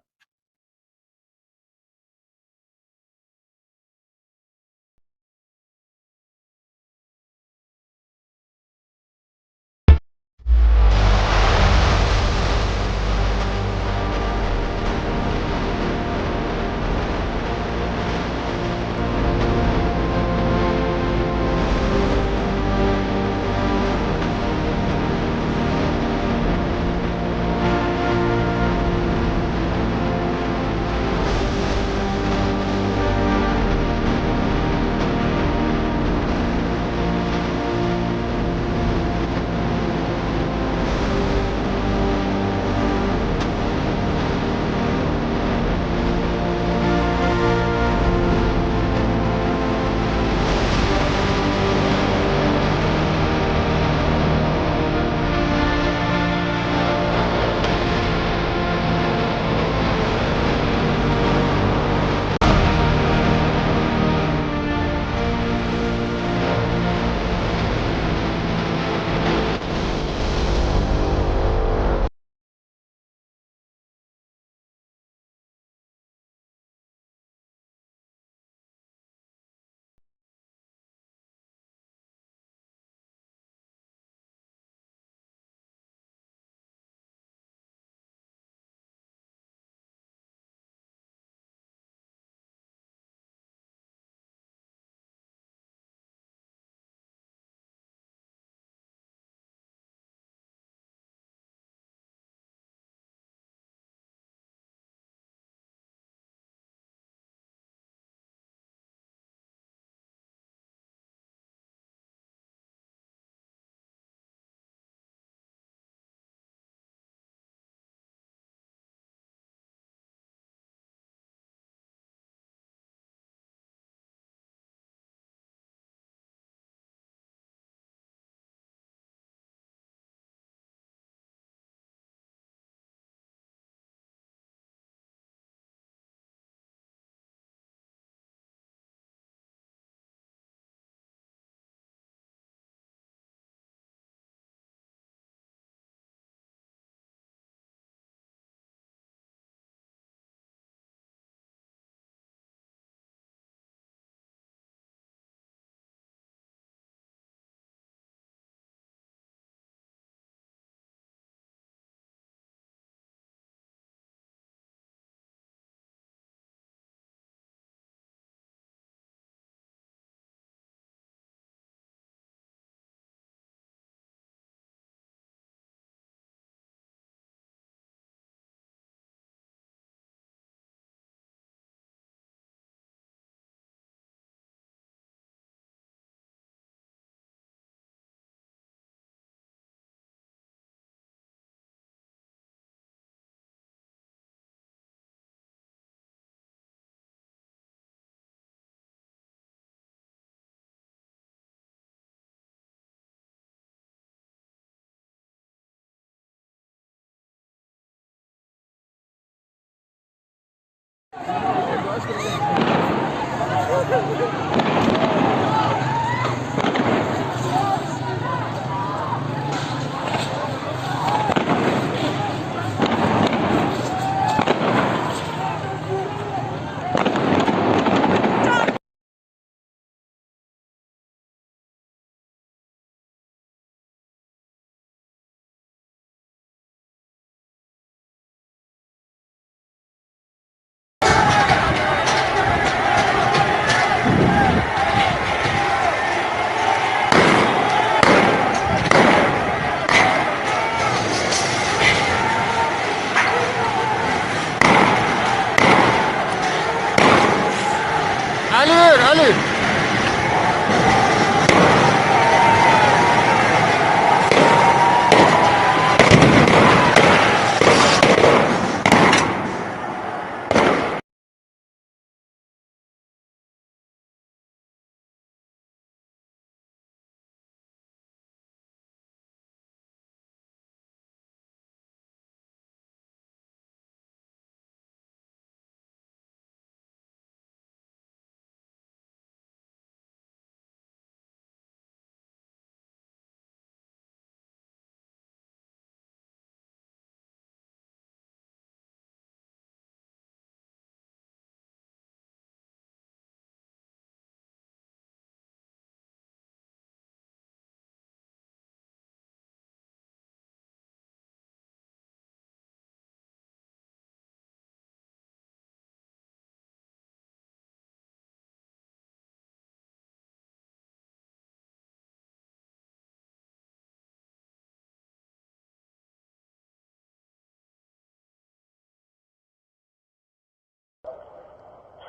علی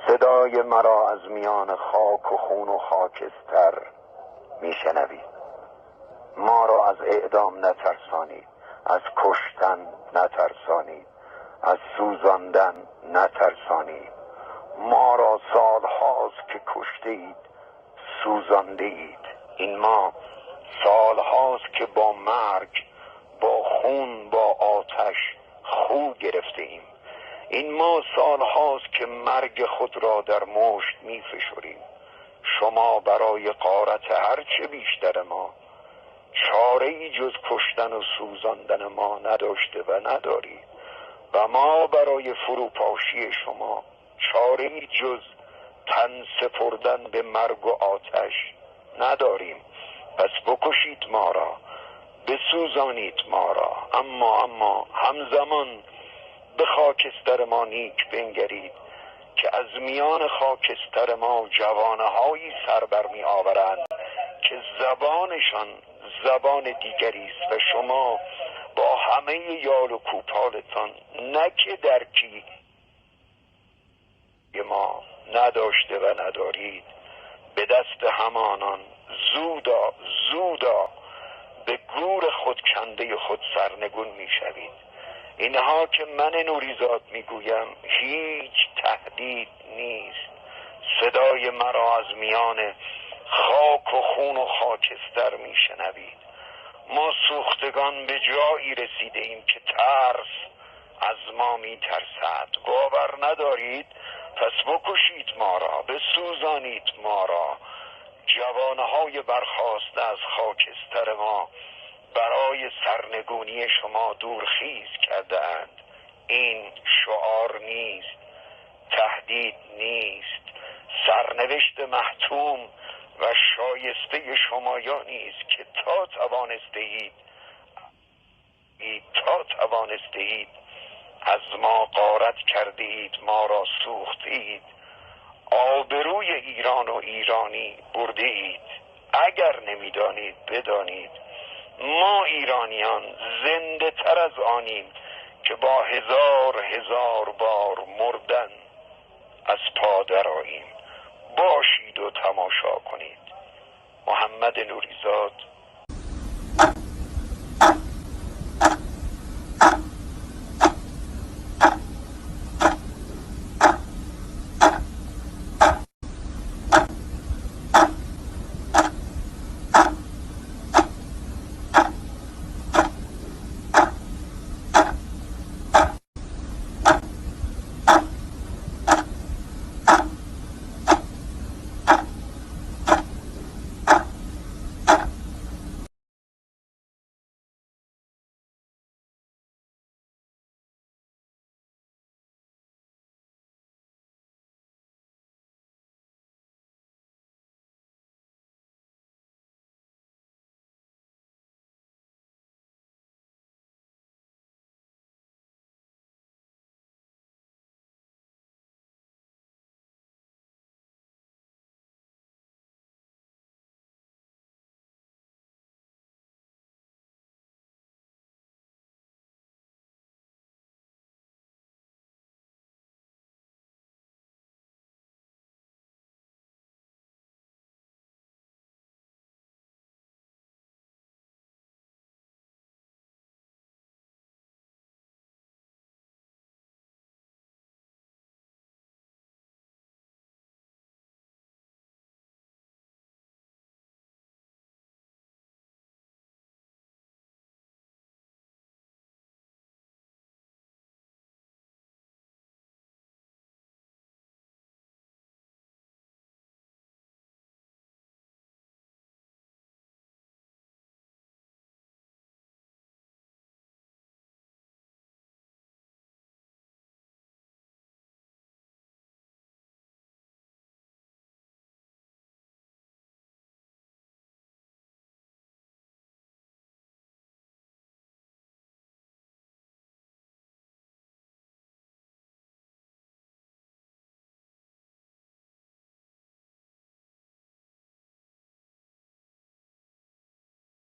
صدای مرا از میان خاک و خون و خاکستر میشنوید. ما را از اعدام نترسانید، از کشتن نترسانید، از سوزاندن نترسانید. ما را سال هاست که کشته اید، سوزانده اید. این ما سال هاست که با مرگ، با خون، با آتش خو گرفته ایم. این ما سال هاست که مرگ خود را در مشت می فشریم. شما برای غارت هرچه بیشتر ما چاره‌ای جز کشتن و سوزاندن ما نداشته و ندارید و ما برای فروپاشی شما چاره‌ای جز تن سپردن به مرگ و آتش نداریم. پس بکشید ما را، بسوزانید ما را، اما همزمان به خاکستر ما نیک بنگرید که از میان خاکستر ما جوانهایی سر بر می آورند که زبانشان زبان دیگری است و شما با همه یال و کوپالتان نه که درکی ما نداشته و ندارید، به دست همانان زودا به گور خود کنده خود سرنگون می شوید. اینها که من نوریزاد میگویم هیچ تهدید نیست. صدای مرا از میان خاک و خون و خاکستر میشنوید. ما سوختگان به جایی رسیده ایم که ترس از ما میترسد. باور ندارید؟ پس بکشید ما را، بسوزانید ما را. جوانهای برخاسته از خاکستر ما برای سرنگونی شما دورخیز کرده اند. این شعار نیست، تهدید نیست، سرنوشت محتوم و شایسته شمایانی است که تا توانسته اید از ما غارت کرده اید، ما را سوخته اید، آبروی ایران و ایرانی برده اید. اگر نمیدانید بدانید ما ایرانیان زنده تر از آنیم که با هزار بار مردن از پا درآییم. باشید و تماشا کنید. محمد نوریزاد.